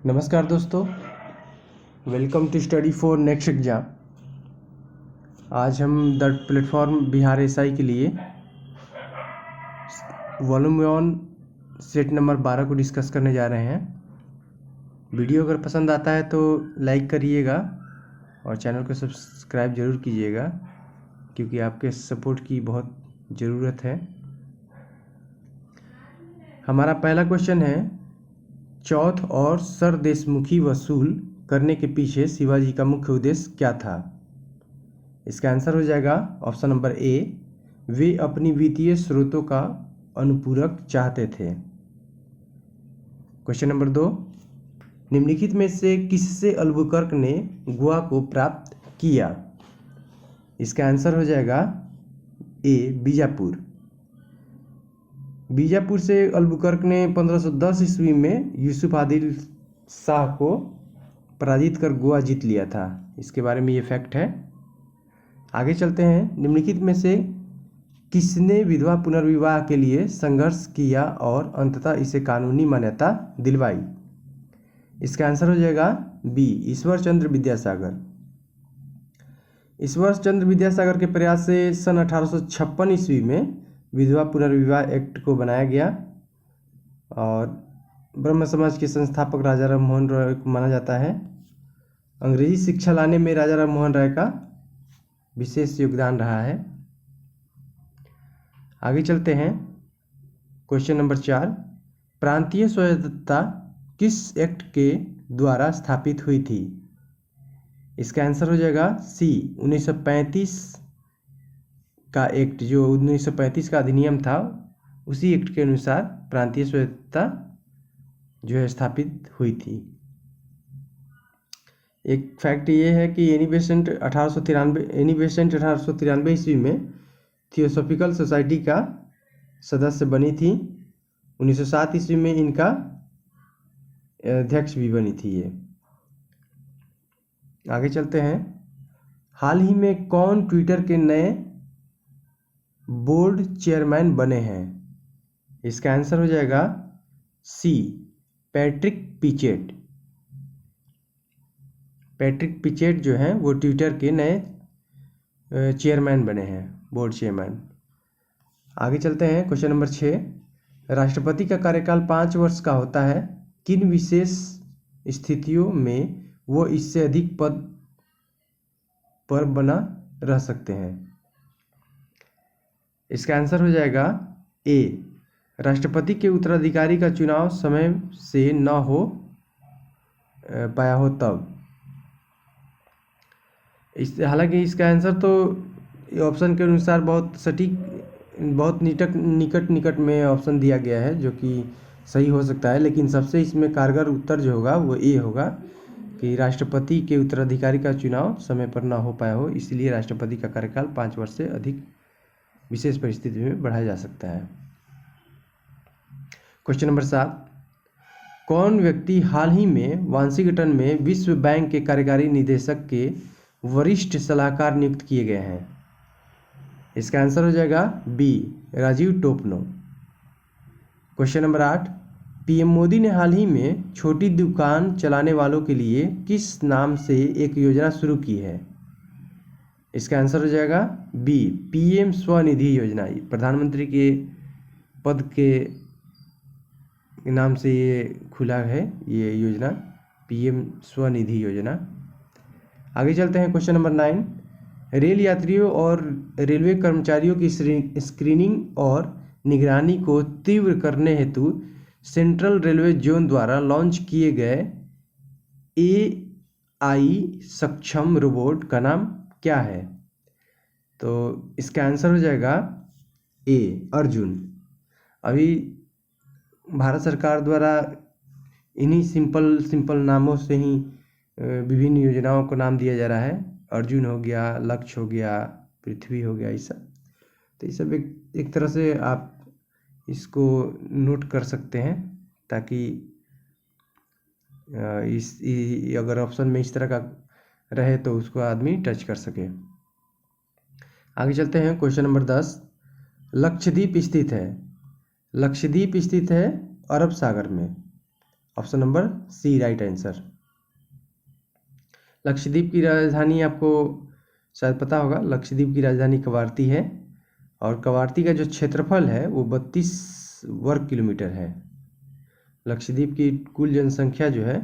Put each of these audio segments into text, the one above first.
नमस्कार दोस्तों, welcome to study for next exam. आज हम द प्लेटफॉर्म बिहार एसआई के लिए वॉल्यूम 1 सेट नंबर 12 को डिस्कस करने जा रहे हैं। वीडियो अगर पसंद आता है तो लाइक करिएगा और चैनल को सब्सक्राइब ज़रूर कीजिएगा, क्योंकि आपके सपोर्ट की बहुत ज़रूरत है। हमारा पहला क्वेश्चन है, चौथ और सरदेशमुखी वसूल करने के पीछे शिवाजी का मुख्य उद्देश्य क्या था? इसका आंसर हो जाएगा ऑप्शन नंबर ए, वे अपनी वित्तीय स्रोतों का अनुपूरक चाहते थे। क्वेश्चन नंबर 2, निम्नलिखित में से किससे अल्बुकर्क ने गोवा को प्राप्त किया? इसका आंसर हो जाएगा ए, बीजापुर। बीजापुर से अल्बुकर्क ने 1510 ईस्वी में यूसुफ आदिल शाह को पराजित कर गोवा जीत लिया था। इसके बारे में ये फैक्ट है। आगे चलते हैं, निम्नलिखित में से किसने विधवा पुनर्विवाह के लिए संघर्ष किया और अंततः इसे कानूनी मान्यता दिलवाई? इसका आंसर हो जाएगा बी, ईश्वर चंद्र विद्यासागर। ईश्वर चंद्र विद्यासागर के प्रयास से सन 1856 ईस्वी में विधवा पुनर्विवाह एक्ट को बनाया गया और ब्रह्म समाज के संस्थापक राजा राम मोहन राय को माना जाता है। अंग्रेजी शिक्षा लाने में राजा राम मोहन राय का विशेष योगदान रहा है। आगे चलते हैं, क्वेश्चन नंबर 4, प्रांतीय स्वायत्तता किस एक्ट के द्वारा स्थापित हुई थी? इसका आंसर हो जाएगा सी, 1935 का एक्ट, जो 1935 का अधिनियम था, उसी एक्ट के अनुसार प्रांतीय स्वायत्तता जो है स्थापित हुई थी। एक फैक्ट ये है कि एनी बेसेंट 1893 ईस्वी में थियोसॉफिकल सोसाइटी का सदस्य बनी थी। 1907 ईस्वी में इनका अध्यक्ष भी बनी थी ये। आगे चलते हैं, हाल ही में कौन ट्विटर के नए बोर्ड चेयरमैन बने हैं? इसका आंसर हो जाएगा सी, पैट्रिक पिचेट। पैट्रिक पिचेट जो हैं वो ट्विटर के नए चेयरमैन बने हैं, बोर्ड चेयरमैन। आगे चलते हैं, क्वेश्चन नंबर 6, राष्ट्रपति का कार्यकाल 5 वर्ष का होता है, किन विशेष स्थितियों में वो इससे अधिक पद पर बना रह सकते हैं? इसका आंसर हो जाएगा ए, राष्ट्रपति के उत्तराधिकारी का चुनाव समय से न हो पाया हो तब। हालांकि इसका आंसर तो ऑप्शन के अनुसार बहुत सटीक, बहुत निकट में ऑप्शन दिया गया है, जो कि सही हो सकता है, लेकिन सबसे इसमें कारगर उत्तर जो होगा वो ए होगा कि राष्ट्रपति के उत्तराधिकारी का चुनाव समय पर ना हो पाया हो, इसलिए राष्ट्रपति का कार्यकाल 5 वर्ष से अधिक विशेष परिस्थिति में बढ़ाया जा सकता है। क्वेश्चन नंबर 7, कौन व्यक्ति हाल ही में वाशिंगटन में विश्व बैंक के कार्यकारी निदेशक के वरिष्ठ सलाहकार नियुक्त किए गए हैं? इसका आंसर हो जाएगा B, Rajiv Topno. Question number 8, PM Modi ने हाल ही में छोटी दुकान चलाने वालों के लिए किस नाम से एक योजना शुरू की है? इसका आंसर हो जाएगा बी, पीएम स्वनिधि योजना। प्रधानमंत्री के पद के नाम से ये खुला है ये योजना, पीएम स्वनिधि योजना। आगे चलते हैं, क्वेश्चन नंबर 9, रेल यात्रियों और रेलवे कर्मचारियों की स्क्रीनिंग और निगरानी को तीव्र करने हेतु सेंट्रल रेलवे जोन द्वारा लॉन्च किए गए AI सक्षम रोबोट का नाम क्या है? तो इसका आंसर हो जाएगा ए, अर्जुन। अभी भारत सरकार द्वारा इन्हीं सिंपल नामों से ही विभिन्न योजनाओं को नाम दिया जा रहा है। अर्जुन हो गया, लक्ष्य हो गया, पृथ्वी हो गया, ये सब। तो ये सब एक तरह से आप इसको नोट कर सकते हैं, ताकि अगर ऑप्शन में इस तरह का रहे तो उसको आदमी टच कर सके। आगे चलते हैं, क्वेश्चन नंबर 10, लक्षद्वीप स्थित है अरब सागर में option number C right answer. Lakshadweep की राजधानी आपको शायद पता होगा, लक्षद्वीप की राजधानी कवारती है और कवारती का जो क्षेत्रफल है वो 32 वर्ग किलोमीटर है। लक्षद्वीप की कुल जनसंख्या जो है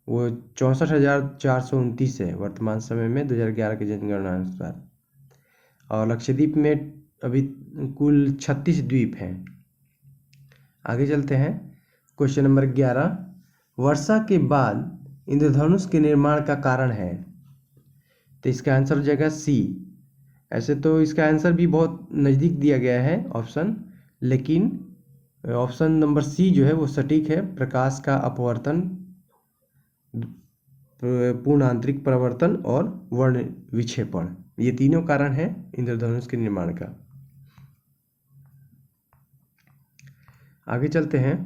वो 64,429 है वर्तमान समय में 2011 की जनगणना अनुसार। और लक्षद्वीप में अभी कुल 36 द्वीप हैं। आगे चलते हैं, क्वेश्चन नंबर 11, वर्षा के बाद इंद्रधनुष के निर्माण का कारण है। तो इसका आंसर हो जाएगा सी। ऐसे तो इसका आंसर भी बहुत नज़दीक दिया गया है ऑप्शन, लेकिन ऑप्शन नंबर सी जो है वो सटीक है। प्रकाश का अपवर्तन, पूर्ण आंतरिक परावर्तन और वर्ण विक्षेपण, ये तीनों कारण हैं इंद्रधनुष के निर्माण का। आगे चलते हैं,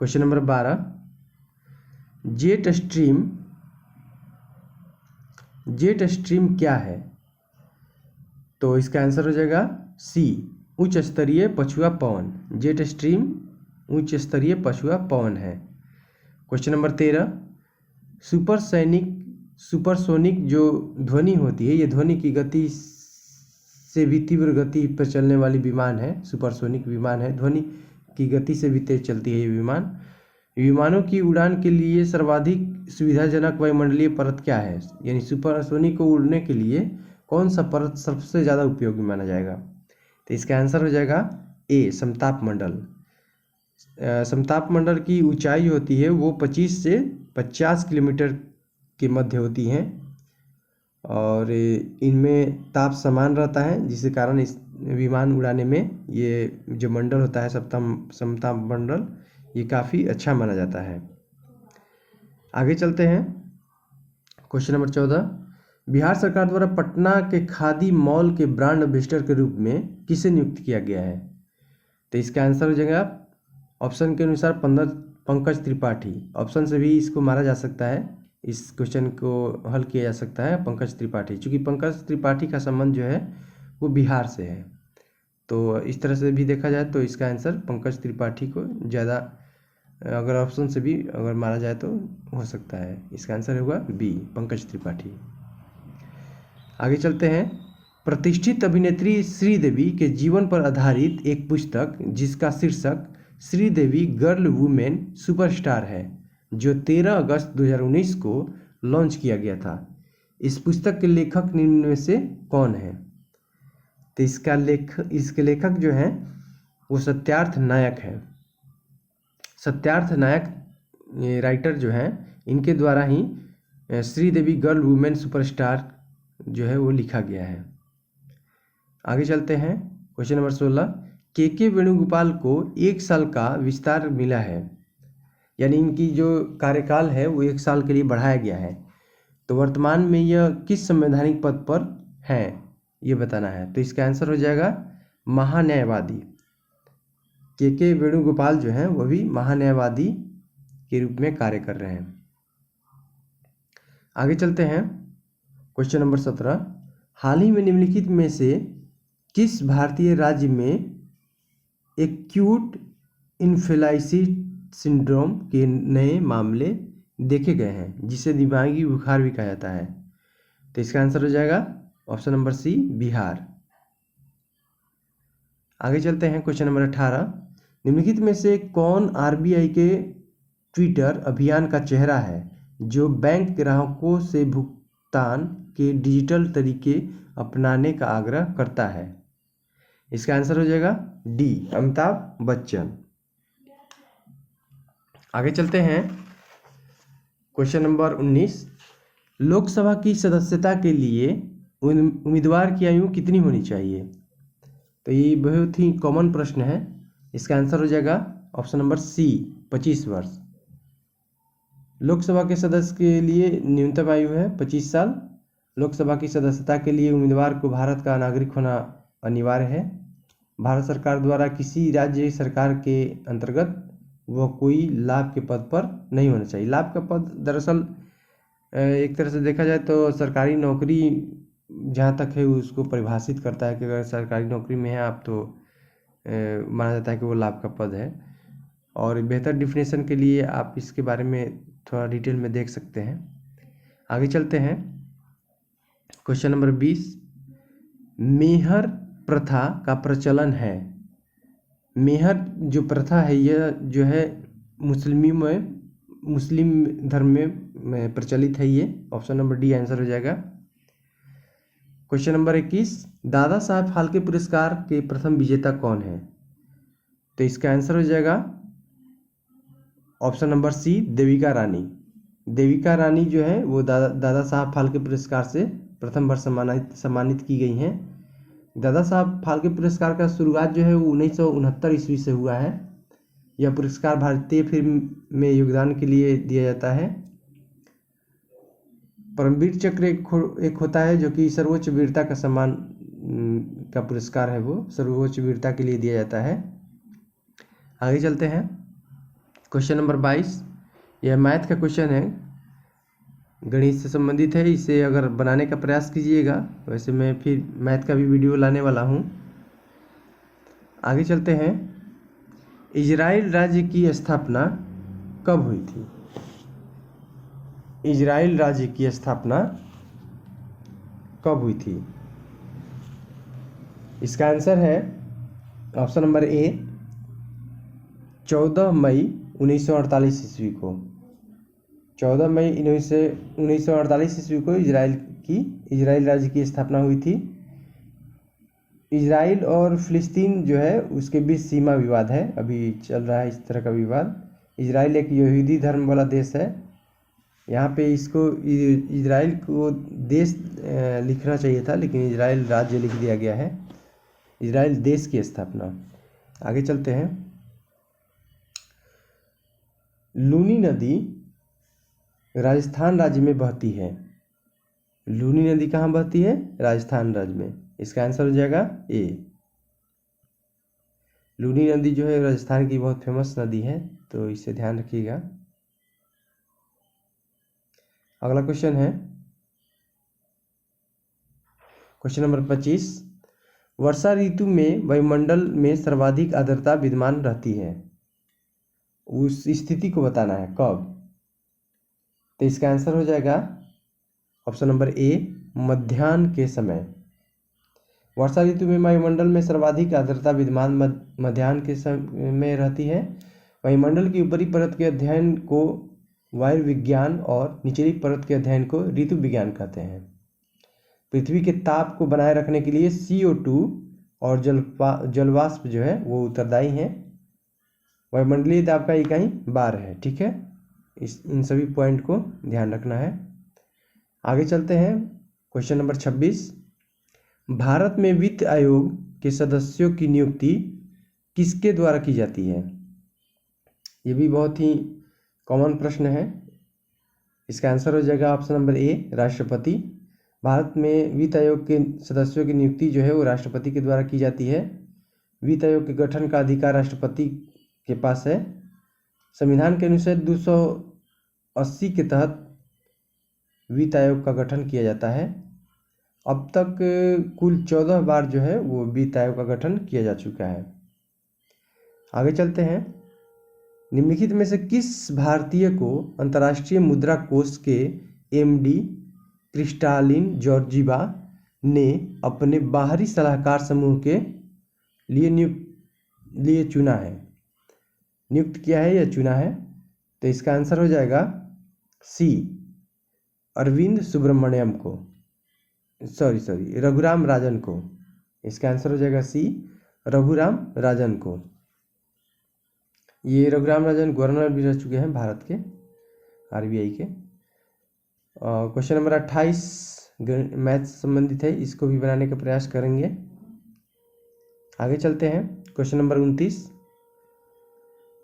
क्वेश्चन नंबर 12, जेट स्ट्रीम क्या है? तो इसका आंसर हो जाएगा सी, उच्च स्तरीय पछुआ पवन। जेट स्ट्रीम उच्च स्तरीय पछुआ पवन है। क्वेश्चन नंबर 13, सुपरसोनिक जो ध्वनि होती है, ये ध्वनि की गति से भी तीव्र गति पर चलने वाली विमान है। सुपरसोनिक विमान है, ध्वनि की गति से भी तेज चलती है ये विमान। विमानों की उड़ान के लिए सर्वाधिक सुविधाजनक वायुमंडलीय परत क्या है? यानी सुपरसोनिक को उड़ने के लिए कौन सा परत सबसे ज़्यादा उपयोगी माना जाएगा? तो इसका आंसर हो जाएगा ए, समताप मंडल। समताप मंडल की ऊंचाई होती है वो 25 से 50 किलोमीटर के मध्य होती हैं और इनमें ताप समान रहता है, जिसके कारण इस विमान उड़ाने में ये जो मंडल होता है समताप मंडल, ये काफ़ी अच्छा माना जाता है। आगे चलते हैं, क्वेश्चन नंबर 14, बिहार सरकार द्वारा पटना के खादी मॉल के ब्रांड एम्बेसडर के रूप में किसे नियुक्त किया गया है? तो इसका आंसर हो जाएगा ऑप्शन के अनुसार पंकज त्रिपाठी। ऑप्शन से भी इसको मारा जा सकता है, इस क्वेश्चन को हल किया जा सकता है पंकज त्रिपाठी, क्योंकि पंकज त्रिपाठी का संबंध जो है वो बिहार से है। तो इस तरह से भी देखा जाए तो इसका आंसर पंकज त्रिपाठी को ज़्यादा, अगर ऑप्शन से भी अगर मारा जाए तो हो सकता है। इसका आंसर होगा बी, पंकज त्रिपाठी। आगे चलते हैं, प्रतिष्ठित अभिनेत्री श्रीदेवी के जीवन पर आधारित एक पुस्तक जिसका शीर्षक श्रीदेवी गर्ल वुमेन सुपरस्टार है, जो 13 अगस्त 2019 को लॉन्च किया गया था। इस पुस्तक के लेखक निम्न में से कौन है? तो इसके लेखक जो हैं वो सत्यार्थ नायक है। सत्यार्थ नायक राइटर जो हैं, इनके द्वारा ही श्रीदेवी गर्ल वुमेन सुपरस्टार जो है वो लिखा गया है। आगे चलते हैं, क्वेश्चन नंबर 16, के वेणुगोपाल को 1 साल का विस्तार मिला है, यानी इनकी जो कार्यकाल है वो 1 साल के लिए बढ़ाया गया है। तो वर्तमान में यह किस संवैधानिक पद पर हैं ये बताना है। तो इसका आंसर हो जाएगा महान्यायवादी। के वेणुगोपाल जो हैं वह भी महान्यायवादी के रूप में कार्य कर रहे हैं। आगे चलते हैं, क्वेश्चन नंबर 17, हाल ही में निम्नलिखित में से किस भारतीय राज्य में एक्यूट इन्फेलाइटिस सिंड्रोम के नए मामले देखे गए हैं, जिसे दिमागी बुखार भी कहा जाता है? तो इसका आंसर हो जाएगा ऑप्शन नंबर सी, बिहार। आगे चलते हैं, क्वेश्चन नंबर 18, निम्नलिखित में से कौन आरबीआई के ट्विटर अभियान का चेहरा है जो बैंक ग्राहकों से भुगतान के डिजिटल तरीके अपनाने का आग्रह करता है? इसका आंसर हो जाएगा डी, अमिताभ बच्चन। आगे चलते हैं, क्वेश्चन नंबर 19, लोकसभा की सदस्यता के लिए उम्मीदवार की आयु कितनी होनी चाहिए? तो ये बहुत ही कॉमन प्रश्न है। इसका आंसर हो जाएगा ऑप्शन नंबर सी, 25 वर्ष। लोकसभा के सदस्य के लिए न्यूनतम आयु है 25 साल। लोकसभा की सदस्यता के लिए उम्मीदवार को भारत का नागरिक होना अनिवार्य है। भारत सरकार द्वारा किसी राज्य सरकार के अंतर्गत वह कोई लाभ के पद पर नहीं होना चाहिए। लाभ का पद दरअसल एक तरह से देखा जाए तो सरकारी नौकरी जहाँ तक है उसको परिभाषित करता है कि अगर सरकारी नौकरी में है आप तो माना जाता है कि वो लाभ का पद है। और बेहतर डिफिनेशन के लिए आप इसके बारे में थोड़ा डिटेल में देख सकते हैं। आगे चलते हैं। क्वेश्चन नंबर 20, मेहर प्रथा का प्रचलन है। मेहर जो प्रथा है यह जो है मुस्लिम धर्म में प्रचलित है ये। ऑप्शन नंबर डी आंसर हो जाएगा। क्वेश्चन नंबर 21, दादा साहब फाल्के पुरस्कार के प्रथम विजेता कौन है? तो इसका आंसर हो जाएगा ऑप्शन नंबर सी, देविका रानी। देविका रानी जो है वो दादा साहब फाल्के पुरस्कार से प्रथम बार सम्मानित की गई हैं। दादा साहब फाल्के पुरस्कार का शुरुआत जो है वो 1969 ईस्वी से हुआ है। यह पुरस्कार भारतीय फिल्म में योगदान के लिए दिया जाता है। परमवीर चक्र एक होता है जो कि सर्वोच्च वीरता का सम्मान का पुरस्कार है, वो सर्वोच्च वीरता के लिए दिया जाता है। आगे चलते हैं। क्वेश्चन नंबर 22, यह मैथ का क्वेश्चन है, गणित से संबंधित है। इसे अगर बनाने का प्रयास कीजिएगा, वैसे मैं फिर मैथ का भी वीडियो लाने वाला हूँ। आगे चलते हैं। इजराइल राज्य की स्थापना कब हुई थी? इजराइल राज्य की स्थापना कब हुई थी? इसका आंसर है ऑप्शन नंबर ए, 14 मई 1948 ईस्वी को। 14 मई 1948 ईस्वी को इजराइल राज्य की स्थापना हुई थी। इजराइल और फिलिस्तीन जो है उसके बीच सीमा विवाद है, अभी चल रहा है इस तरह का विवाद। इजराइल एक यहूदी धर्म वाला देश है। यहाँ पे इसको इजराइल को देश लिखना चाहिए था, लेकिन इजराइल राज्य लिख दिया गया है। इजराइल देश की स्थापना। आगे चलते हैं। लूनी नदी राजस्थान राज्य में बहती है। लूनी नदी कहाँ बहती है? राजस्थान राज्य में। इसका आंसर हो जाएगा ए। लूनी नदी जो है राजस्थान की बहुत फेमस नदी है, तो इसे ध्यान रखिएगा। अगला क्वेश्चन है क्वेश्चन नंबर 25, वर्षा ऋतु में वायुमंडल में सर्वाधिक आर्द्रता विद्यमान रहती है, उस स्थिति को बताना है, कब? तो इसका आंसर हो जाएगा ऑप्शन नंबर ए, मध्याह्न के समय। वर्षा ऋतु में वायुमंडल में सर्वाधिक आर्द्रता विद्यमान मध्याह्न के समय में रहती है। वायुमंडल की ऊपरी परत के अध्ययन को वायु विज्ञान और निचली परत के अध्ययन को ऋतु विज्ञान कहते हैं। पृथ्वी के ताप को बनाए रखने के लिए CO2 और जलवाष्प जो है वो उत्तरदायी हैं। वायुमंडलीय दाब का इकाई बार है। ठीक है, इन सभी पॉइंट को ध्यान रखना है। आगे चलते हैं। क्वेश्चन नंबर 26, भारत में वित्त आयोग के सदस्यों की नियुक्ति किसके द्वारा की जाती है? ये भी बहुत ही कॉमन प्रश्न है। इसका आंसर हो जाएगा ऑप्शन नंबर ए, राष्ट्रपति। भारत में वित्त आयोग के सदस्यों की नियुक्ति जो है वो राष्ट्रपति के द्वारा की जाती है। वित्त आयोग के गठन का अधिकार राष्ट्रपति के पास है। संविधान के अनुच्छेद 280 के तहत वित्त आयोग का गठन किया जाता है। अब तक कुल 14 बार जो है वो वित्त आयोग का गठन किया जा चुका है। आगे चलते हैं। निम्नलिखित में से किस भारतीय को अंतर्राष्ट्रीय मुद्रा कोष के MD क्रिस्टालिन जॉर्जीवा ने अपने बाहरी सलाहकार समूह के लिए चुना है? नियुक्त किया है या चुना है? तो इसका आंसर हो जाएगा सी, अरविंद सुब्रमण्यम को, रघुराम राजन को। इसका आंसर हो जाएगा सी, रघुराम राजन को। ये रघुराम राजन गवर्नर भी रह चुके हैं भारत के, RBI के। क्वेश्चन नंबर 28 मैथ से संबंधित है, इसको भी बनाने का प्रयास करेंगे। आगे चलते हैं। क्वेश्चन नंबर 29,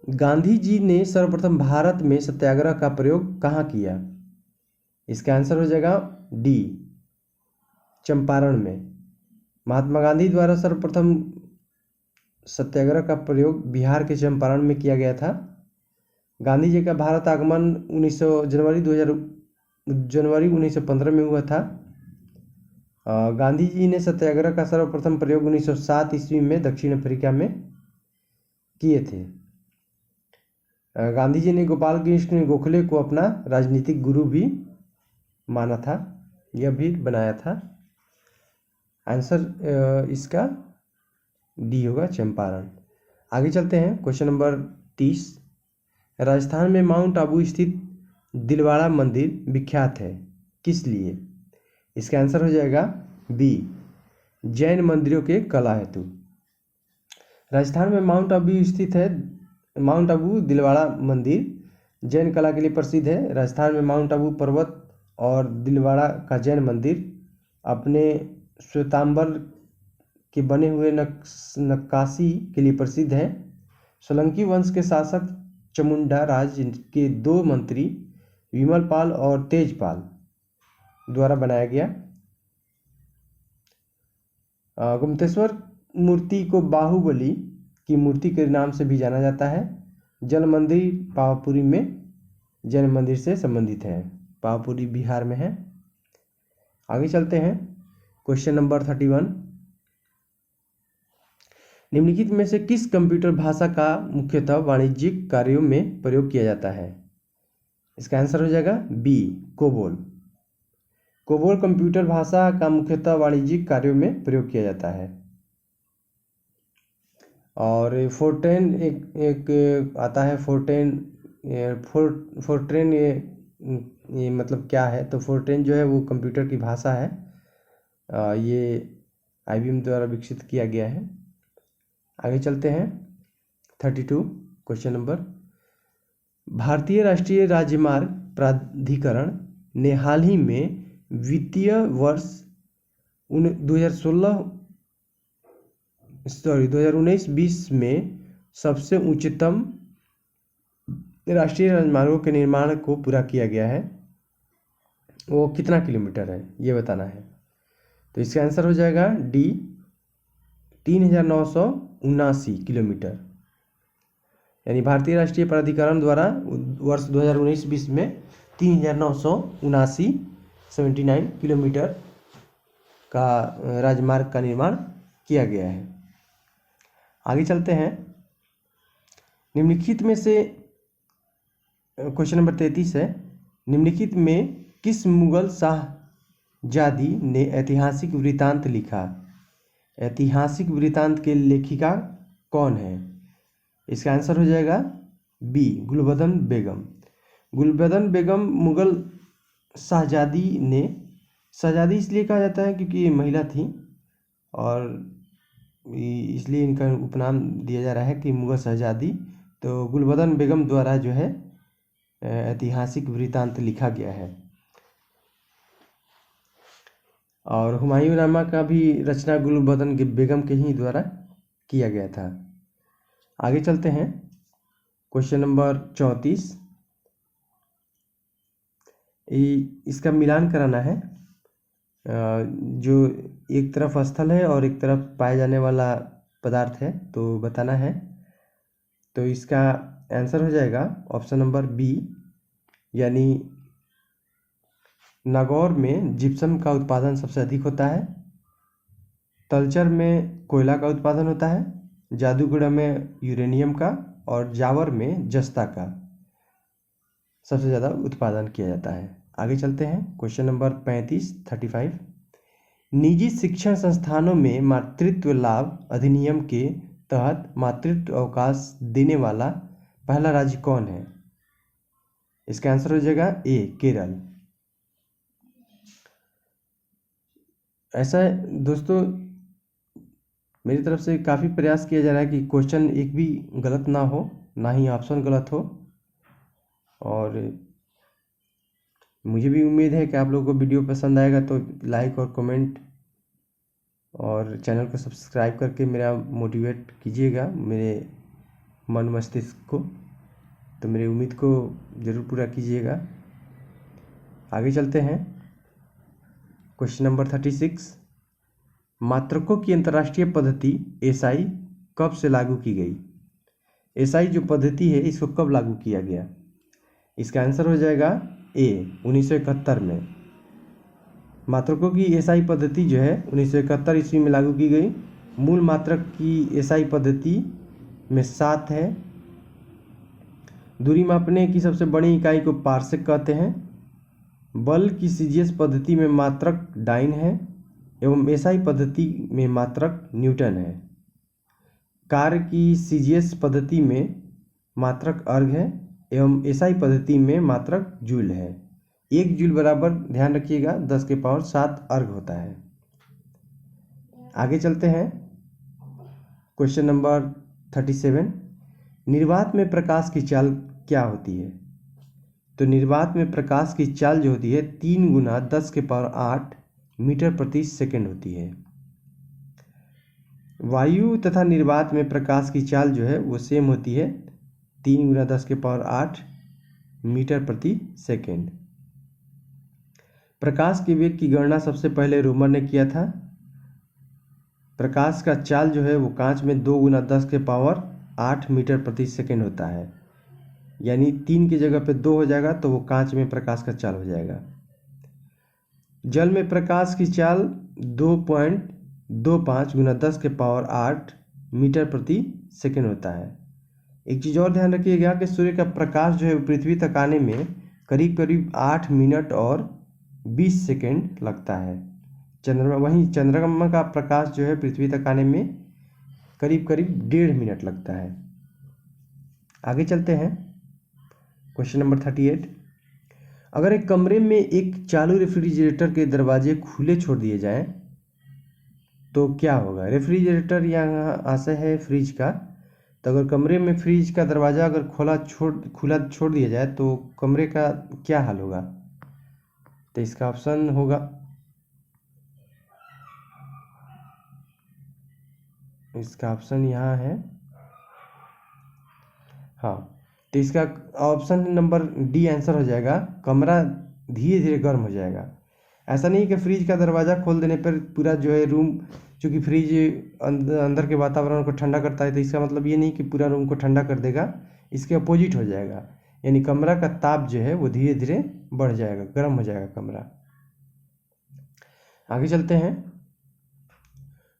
गांधी जी ने सर्वप्रथम भारत में सत्याग्रह का प्रयोग कहाँ किया? इसका आंसर हो जाएगा डी, चंपारण में। महात्मा गांधी द्वारा सर्वप्रथम सत्याग्रह का प्रयोग बिहार के चंपारण में किया गया था। गांधी जी का भारत आगमन जनवरी 1915 में हुआ था। गांधी जी ने सत्याग्रह का सर्वप्रथम प्रयोग 1907 ईस्वी में दक्षिण अफ्रीका में किए थे। गांधी जी ने गोपाल कृष्ण गोखले को अपना राजनीतिक गुरु भी माना था, यह भी बनाया था। आंसर इसका डी होगा, चंपारण। आगे चलते हैं, क्वेश्चन नंबर 30। राजस्थान में माउंट आबू स्थित दिलवाड़ा मंदिर विख्यात है, किस लिए? इसका आंसर हो जाएगा बी, जैन मंदिरों के कला हेतु। राजस्थान में माउंट आबू स्थित है, माउंट आबू दिलवाड़ा मंदिर जैन कला के लिए प्रसिद्ध है। राजस्थान में माउंट आबू पर्वत और दिलवाड़ा का जैन मंदिर अपने श्वेतांबर के बने हुए नक्काशी के लिए प्रसिद्ध है। सोलंकी वंश के शासक चामुंडा राज के 2 मंत्री विमल पाल और तेजपाल द्वारा बनाया गया। गुप्तेश्वर मूर्ति को बाहुबली की मूर्ति के नाम से भी जाना जाता है। जल मंदिर पावापुरी में जैन मंदिर से संबंधित है, पावापुरी बिहार में है। आगे चलते हैं, क्वेश्चन नंबर 31। निम्नलिखित में से किस कंप्यूटर भाषा का मुख्यतः वाणिज्यिक कार्यों में प्रयोग किया जाता है? इसका आंसर हो जाएगा बी, कोबोल। कोबोल कंप्यूटर भाषा का मुख्यतः वाणिज्यिक कार्यों में प्रयोग किया जाता है। और फोर्ट्रेन एक आता है, फोर्ट्रेन ये मतलब क्या है? तो फोर्ट्रेन जो है वो कंप्यूटर की भाषा है, ये IBM द्वारा विकसित किया गया है। आगे चलते हैं, 32 क्वेश्चन नंबर। भारतीय राष्ट्रीय राजमार्ग प्राधिकरण ने हाल ही में वित्तीय वर्ष 2019-20 में सबसे उच्चतम राष्ट्रीय राजमार्गों के निर्माण को पूरा किया गया है, वो कितना किलोमीटर है ये बताना है। तो इसका आंसर हो जाएगा डी, 3979 किलोमीटर। यानी भारतीय राष्ट्रीय प्राधिकरण द्वारा वर्ष 2019-20 में 3979 किलोमीटर का राजमार्ग का निर्माण किया गया है। आगे चलते हैं, निम्नलिखित में से क्वेश्चन नंबर 33 है। निम्नलिखित में किस मुगल शाहजादी ने ऐतिहासिक वृत्तांत लिखा? ऐतिहासिक वृत्तांत के लेखिका कौन है? इसका आंसर हो जाएगा बी, गुलबदन बेगम। गुलबदन बेगम मुगल शाहजादी ने, शाहजादी इसलिए कहा जाता है क्योंकि ये महिला थी और इसलिए इनका उपनाम दिया जा रहा है कि मुगल शहजादी। तो गुलबदन बेगम द्वारा जो है ऐतिहासिक वृत्तांत लिखा गया है। और हुमायूंनामा का भी रचना गुलबदन बेगम के ही द्वारा किया गया था। आगे चलते हैं, क्वेश्चन नंबर 34। इसका मिलान कराना है, जो एक तरफ स्थल है और एक तरफ पाए जाने वाला पदार्थ है, तो बताना है। तो इसका आंसर हो जाएगा ऑप्शन नंबर बी, यानी नागौर में जिप्सम का उत्पादन सबसे अधिक होता है, तलचर में कोयला का उत्पादन होता है, जादूगढ़ में यूरेनियम का और जावर में जस्ता का सबसे ज़्यादा उत्पादन किया जाता है। आगे चलते हैं, क्वेश्चन नंबर 35 निजी शिक्षण संस्थानों में मातृत्व लाभ अधिनियम के तहत मातृत्व अवकाश देने वाला पहला राज्य कौन है? इसका आंसर हो जाएगा ए, केरल। ऐसा है दोस्तों, मेरी तरफ से काफ़ी प्रयास किया जा रहा है कि क्वेश्चन एक भी गलत ना हो, ना ही ऑप्शन गलत हो। और मुझे भी उम्मीद है कि आप लोगों को वीडियो पसंद आएगा, तो लाइक और कमेंट और चैनल को सब्सक्राइब करके मेरा मोटिवेट कीजिएगा, मेरे मन मस्तिष्क को। तो मेरी उम्मीद को ज़रूर पूरा कीजिएगा। आगे चलते हैं, क्वेश्चन नंबर 36 मात्रकों की अंतर्राष्ट्रीय पद्धति SI कब से लागू की गई? SI जो पद्धति है इसको कब लागू किया गया? इसका आंसर हो जाएगा ए, 1971 में। मात्रकों की SI पद्धति जो है 1971 ईस्वी में लागू की गई। मूल मात्रक की SI पद्धति में 7 है। दूरी मापने की सबसे बड़ी इकाई को पार्सेक कहते हैं। बल की सीजीएस पद्धति में मात्रक डाइन है एवं एसआई पद्धति में मात्रक न्यूटन है। कार्य की सीजीएस पद्धति में मात्रक अर्ग है एवं एसआई पद्धति में मात्रक जूल है। 1 जूल बराबर, ध्यान रखिएगा, 10 के पावर 7 अर्ग होता है। आगे चलते हैं। क्वेश्चन नंबर 37, निर्वात में प्रकाश की चाल क्या होती है? तो निर्वात में प्रकाश की चाल जो होती है 3 गुना 10 के पावर 8 मीटर प्रति सेकंड होती है। वायु तथा निर्वात में प्रकाश की चाल जो है वो सेम होती है, 3 गुना 10 के पावर 8 मीटर प्रति सेकंड। प्रकाश के वेग की गणना सबसे पहले रोमर ने किया था। प्रकाश का चाल जो है वो कांच में 2 गुना 10 के पावर 8 मीटर प्रति सेकंड होता है, यानी 3 की जगह पे 2 हो जाएगा तो वो कांच में प्रकाश का चाल हो जाएगा। जल में प्रकाश की चाल 2.25 गुना 10 के पावर 8 मीटर प्रति सेकंड होता है। एक चीज़ और ध्यान रखिएगा कि सूर्य का प्रकाश जो है वो पृथ्वी तक आने में करीब करीब 8 मिनट और 20 सेकंड लगता है। चंद्रमा का प्रकाश जो है पृथ्वी तक आने में करीब करीब 1.5 मिनट लगता है। आगे चलते हैं। क्वेश्चन नंबर 38, अगर एक कमरे में एक चालू रेफ्रिजरेटर के दरवाजे खुले छोड़ दिए जाएं तो क्या होगा? रेफ्रिजरेटर यहाँ आशय है फ्रिज का, तो अगर कमरे में फ्रिज का दरवाज़ा अगर खुला छोड़ दिया जाए तो कमरे का क्या हाल होगा? तो इसका ऑप्शन होगा, इसका ऑप्शन यहाँ है, हाँ, तो इसका ऑप्शन नंबर डी आंसर हो जाएगा, कमरा धीरे धीरे गर्म हो जाएगा। ऐसा नहीं कि फ्रिज का दरवाज़ा खोल देने पर पूरा जो है रूम, चूँकि फ्रिज अंदर के वातावरण को ठंडा करता है, तो इसका मतलब ये नहीं कि पूरा रूम को ठंडा कर देगा, इसके अपोजिट हो जाएगा, यानी कमरा का ताप जो है वो धीरे धीरे बढ़ जाएगा, गर्म हो जाएगा कमरा। आगे चलते हैं।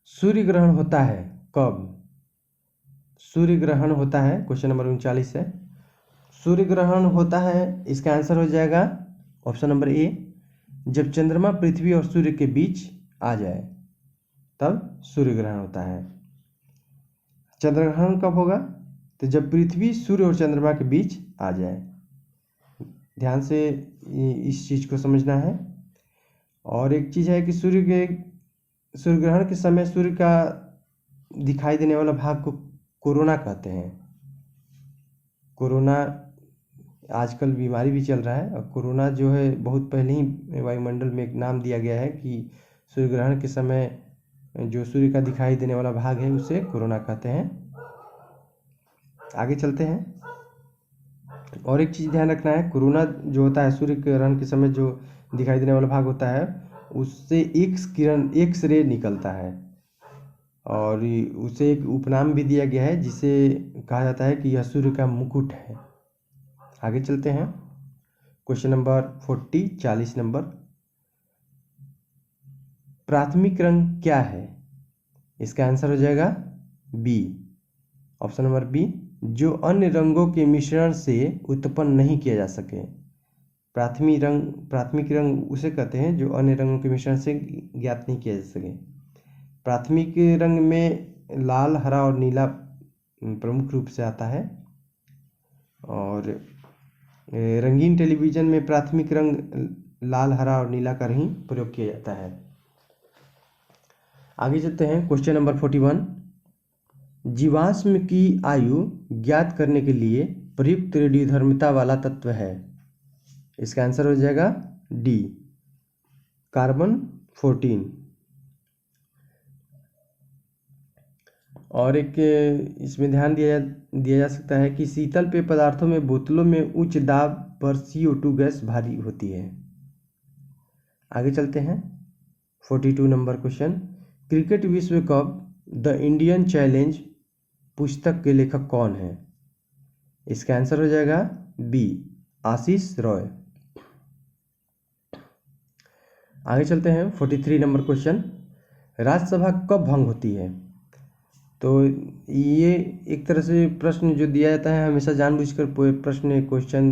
सूर्य ग्रहण होता है कब? सूर्य ग्रहण होता है, क्वेश्चन नंबर 39 है, सूर्य ग्रहण होता है, इसका आंसर हो जाएगा ऑप्शन नंबर ए, जब चंद्रमा पृथ्वी और सूर्य के बीच आ जाए तब सूर्य ग्रहण होता है। चंद्रग्रहण कब होगा? तो जब पृथ्वी सूर्य और चंद्रमा के बीच आ जाए। ध्यान से इस चीज़ को समझना है। और एक चीज़ है कि सूर्य ग्रहण के समय सूर्य का दिखाई देने वाला भाग को कोरोना कहते हैं। कोरोना आजकल बीमारी भी चल रहा है, और कोरोना जो है बहुत पहले ही वायुमंडल में एक नाम दिया गया है कि सूर्य ग्रहण के समय जो सूर्य का दिखाई देने वाला भाग है उसे कोरोना कहते हैं। आगे चलते हैं। और एक चीज़ ध्यान रखना है, कोरोना जो होता है सूर्य ग्रहण के समय जो दिखाई देने वाला भाग होता है उससे एक्स रे निकलता है, और उसे एक उपनाम भी दिया गया है जिसे कहा जाता है कि यह सूर्य का मुकुट है। आगे चलते हैं। क्वेश्चन नंबर 40 नंबर, प्राथमिक रंग क्या है? इसका आंसर हो जाएगा बी, ऑप्शन नंबर बी, जो अन्य रंगों के मिश्रण से उत्पन्न नहीं किया जा सके। प्राथमिक रंग उसे कहते हैं जो अन्य रंगों के मिश्रण से ज्ञात नहीं किया जा सके। प्राथमिक रंग में लाल, हरा और नीला प्रमुख रूप से आता है, और रंगीन टेलीविज़न में प्राथमिक रंग लाल, हरा और नीला का ही प्रयोग किया जाता है। आगे चलते हैं। क्वेश्चन नंबर 41, जीवाश्म की आयु ज्ञात करने के लिए प्रयुक्त रेडियोधर्मिता वाला तत्व है। इसका आंसर हो जाएगा डी, कार्बन 14। और एक इसमें ध्यान दिया जा सकता है कि शीतल पेय पदार्थों में बोतलों में उच्च दाब पर CO2 गैस भारी होती है। आगे चलते हैं। 42 नंबर क्वेश्चन, क्रिकेट विश्व कप द इंडियन चैलेंज पुस्तक के लेखक कौन है? इसका आंसर हो जाएगा बी, आशीष रॉय। आगे चलते हैं। 43 नंबर क्वेश्चन, राज्यसभा कब भंग होती है? तो ये एक तरह से प्रश्न जो दिया जाता है हमेशा जानबूझकर प्रश्न क्वेश्चन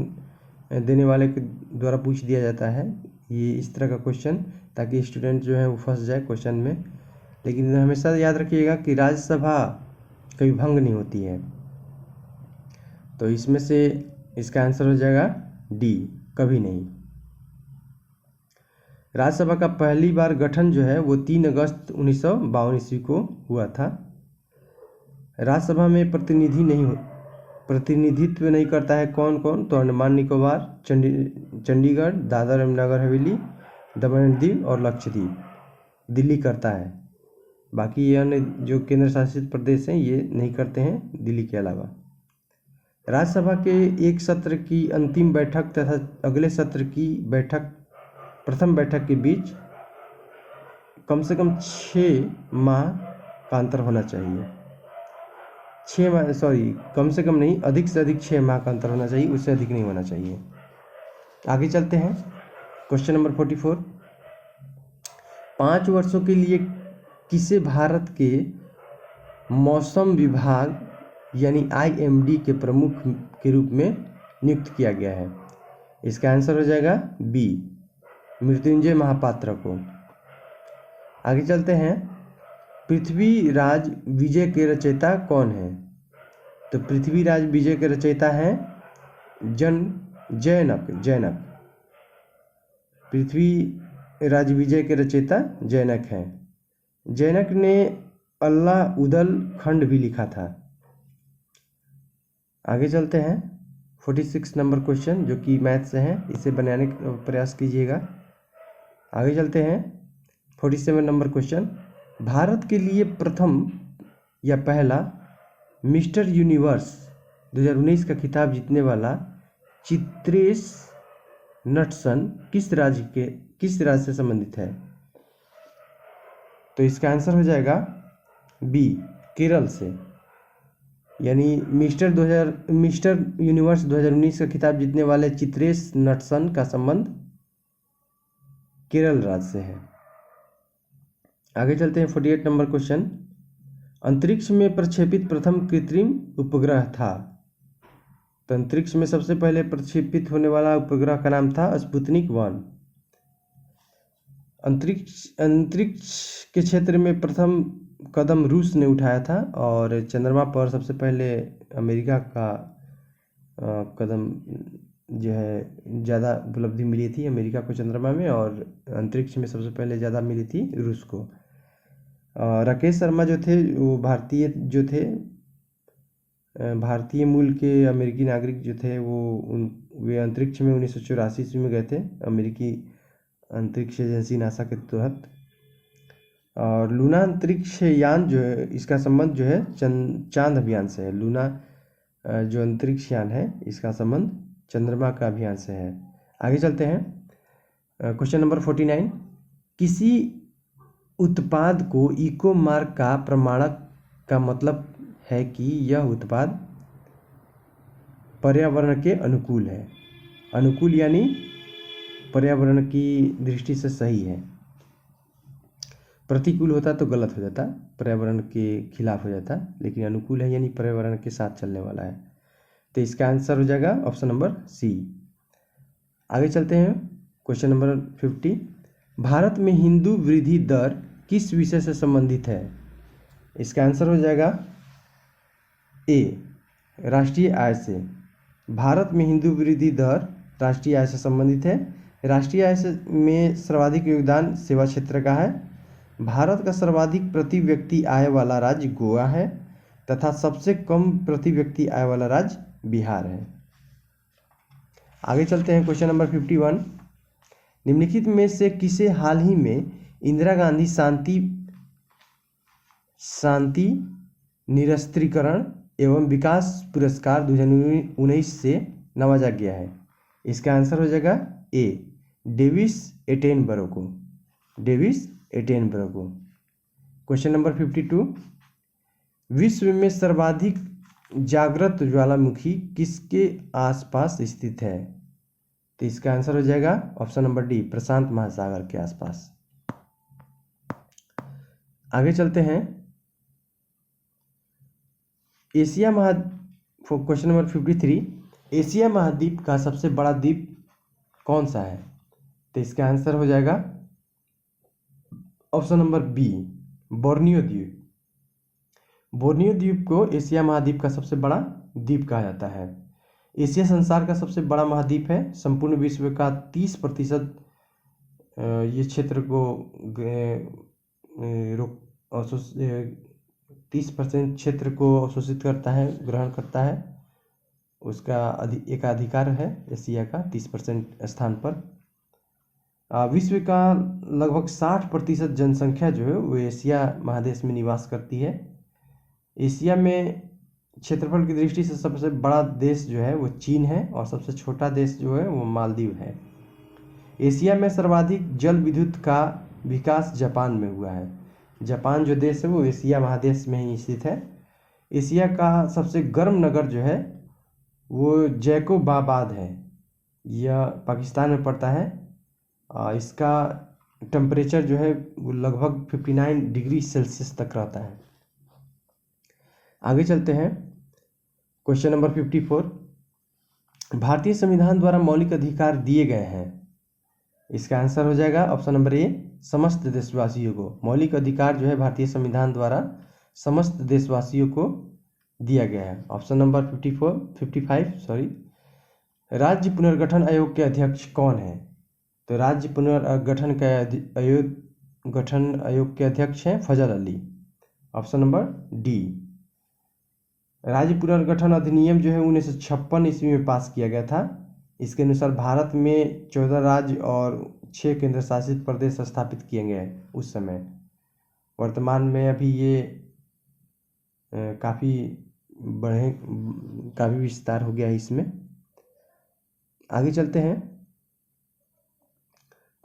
देने वाले के द्वारा पूछ दिया जाता है, ये इस तरह का क्वेश्चन, ताकि स्टूडेंट जो है वो फंस जाए क्वेश्चन में। लेकिन हमेशा याद रखिएगा कि राज्यसभा कभी भंग नहीं होती है। तो इसमें से इसका आंसर हो जाएगा डी, कभी नहीं। राज्यसभा का पहली बार गठन जो है वो 3 अगस्त 1952 ईस्वी को हुआ था। राज्यसभा में प्रतिनिधित्व नहीं करता है कौन कौन, तो अंडमान निकोबार, चंडीगढ़, दादर एवं नगर हवेली, दमन एंड दीव और लक्षद्वीप। दिल्ली करता है, बाकी ये अन्य जो केंद्र शासित प्रदेश हैं ये नहीं करते हैं दिल्ली के अलावा। राज्यसभा के एक सत्र की अंतिम बैठक तथा अगले सत्र की प्रथम बैठक के बीच कम से कम 6 माह का अंतर होना चाहिए। 6 माह, कम से कम नहीं, अधिक से अधिक 6 माह का अंतर होना चाहिए, उससे अधिक नहीं होना चाहिए। आगे चलते हैं, क्वेश्चन नंबर 44। 5 वर्षों के लिए किसे भारत के मौसम विभाग यानी IMD के प्रमुख के रूप में नियुक्त किया गया है? इसका आंसर हो जाएगा बी, मृत्युंजय महापात्र को। आगे चलते हैं, पृथ्वीराज विजय के रचयिता कौन है? तो पृथ्वीराज विजय के रचयिता हैं जैनक। पृथ्वीराज विजय के रचयिता जैनक हैं। जैनक ने अल्लाह उदल खंड भी लिखा था। आगे चलते हैं, 46 नंबर क्वेश्चन जो कि मैथ से है, इसे बनाने का प्रयास कीजिएगा। आगे चलते हैं, 47 नंबर क्वेश्चन। भारत के लिए प्रथम या पहला मिस्टर यूनिवर्स 2019 का खिताब जीतने वाला चित्रेश नटसन किस राज्य से संबंधित है? तो इसका आंसर हो जाएगा बी, केरल से। यानी मिस्टर यूनिवर्स 2019 का खिताब जीतने वाले चित्रेश नटसन का संबंध केरल राज्य से है। आगे चलते हैं, 48 नंबर क्वेश्चन। अंतरिक्ष में प्रक्षेपित प्रथम कृत्रिम उपग्रह था? तो अंतरिक्ष में सबसे पहले प्रक्षेपित होने वाला उपग्रह का नाम था स्पुतनिक 1। अंतरिक्ष के क्षेत्र में प्रथम कदम रूस ने उठाया था और चंद्रमा पर सबसे पहले अमेरिका का कदम जो है ज़्यादा उपलब्धि मिली थी अमेरिका को चंद्रमा में, और अंतरिक्ष में सबसे पहले ज़्यादा मिली थी रूस को। राकेश शर्मा जो थे वो भारतीय मूल के अमेरिकी नागरिक जो थे वे अंतरिक्ष में 1984 ईस्वी में गए थे अमेरिकी अंतरिक्ष एजेंसी नासा के तहत। और लूना अंतरिक्ष यान जो है इसका संबंध जो है चांद अभियान से है। लूना जो अंतरिक्ष यान है इसका संबंध चंद्रमा का अभियान से है। आगे चलते हैं, क्वेश्चन नंबर 49। किसी उत्पाद को इको मार्क का प्रमाणक का मतलब है कि यह उत्पाद पर्यावरण के अनुकूल है। अनुकूल यानी पर्यावरण की दृष्टि से सही है। प्रतिकूल होता तो गलत हो जाता, पर्यावरण के खिलाफ हो जाता, लेकिन अनुकूल है यानी पर्यावरण के साथ चलने वाला है। तो इसका आंसर हो जाएगा ऑप्शन नंबर सी। आगे चलते हैं, क्वेश्चन नंबर 50। भारत में हिंदू वृद्धि दर किस विषय से संबंधित है? इसका आंसर हो जाएगा ए, राष्ट्रीय आय से। भारत में हिंदू वृद्धि दर राष्ट्रीय आय से संबंधित है। राष्ट्रीय आय में सर्वाधिक योगदान सेवा क्षेत्र का है। भारत का सर्वाधिक प्रति व्यक्ति आय वाला राज्य गोवा है तथा सबसे कम प्रति व्यक्ति आय वाला राज्य बिहार है। आगे चलते हैं, क्वेश्चन नंबर 51। निम्नलिखित में से किसे हाल ही में इंदिरा गांधी शांति निरस्त्रीकरण एवं विकास पुरस्कार 2019 से नवाजा गया है? इसका आंसर हो जाएगा ए, डेविस एटेनबरो को। Question number 52। विश्व में सर्वाधिक जागृत ज्वालामुखी किसके आसपास स्थित है? तो इसका आंसर हो जाएगा ऑप्शन नंबर डी, प्रशांत महासागर के आसपास। आगे चलते हैं, एशिया महा क्वेश्चन नंबर 53, एशिया महाद्वीप का सबसे बड़ा द्वीप कौन सा है? तो इसका आंसर हो जाएगा ऑप्शन नंबर बी, बोर्नियो द्वीप। बोर्नियो द्वीप को एशिया महाद्वीप का सबसे बड़ा द्वीप कहा जाता है। एशिया संसार का सबसे बड़ा महाद्वीप है। संपूर्ण विश्व का 30% ये क्षेत्र को 30% क्षेत्र को अवशोषित करता है, ग्रहण करता है। उसका एकाधिकार है एशिया का 30% स्थान पर। विश्व का लगभग 60% जनसंख्या जो है वो एशिया महादेश में निवास करती है। एशिया में क्षेत्रफल की दृष्टि से सबसे बड़ा देश जो है वो चीन है और सबसे छोटा देश जो है वो मालदीव है। एशिया में सर्वाधिक जल विद्युत का विकास जापान में हुआ है। जापान जो देश है वो एशिया महादेश में ही स्थित है। एशिया का सबसे गर्म नगर जो है वो जैकोबाबाद है। यह पाकिस्तान में पड़ता है। इसका टेम्परेचर जो है वो लगभग 59 डिग्री सेल्सियस तक रहता है। आगे चलते हैं। क्वेश्चन नंबर 54, भारतीय संविधान द्वारा मौलिक अधिकार दिए गए हैं। इसका आंसर हो जाएगा ऑप्शन नंबर ए, समस्त देशवासियों को। मौलिक अधिकार जो है भारतीय संविधान द्वारा समस्त देशवासियों को दिया गया है। ऑप्शन नंबर 55 राज्य पुनर्गठन आयोग के अध्यक्ष कौन है? तो राज्य पुनर्गठन आयोग के अध्यक्ष हैं Fazal Ali. Option number D. राज्य पुनर्गठन अधिनियम जो है 1956 ईस्वी में पास किया गया था। इसके अनुसार भारत में 14 राज्य और 6 केंद्र शासित प्रदेश स्थापित किए गए उस समय। वर्तमान में अभी ये काफ़ी विस्तार हो गया है इसमें। आगे चलते हैं।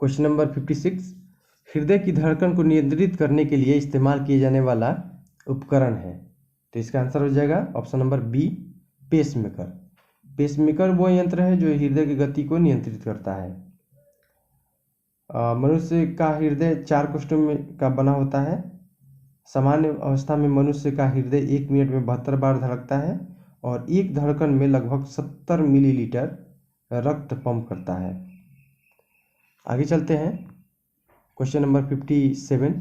क्वेश्चन नंबर 56, हृदय की धड़कन को नियंत्रित करने के लिए इस्तेमाल किए जाने वाला उपकरण है। तो इसका आंसर हो जाएगा option number B, pacemaker. Pacemaker वो यंत्र है जो हृदय की गति को नियंत्रित करता है। मनुष्य का हृदय 4 कोष्ठों में का बना होता है। सामान्य अवस्था में मनुष्य का हृदय 1 मिनट में 72 बार धड़कता है और एक धड़कन में लगभग 70 मिलीलीटर रक्त पंप करता है। आगे चलते हैं। क्वेश्चन नंबर 57,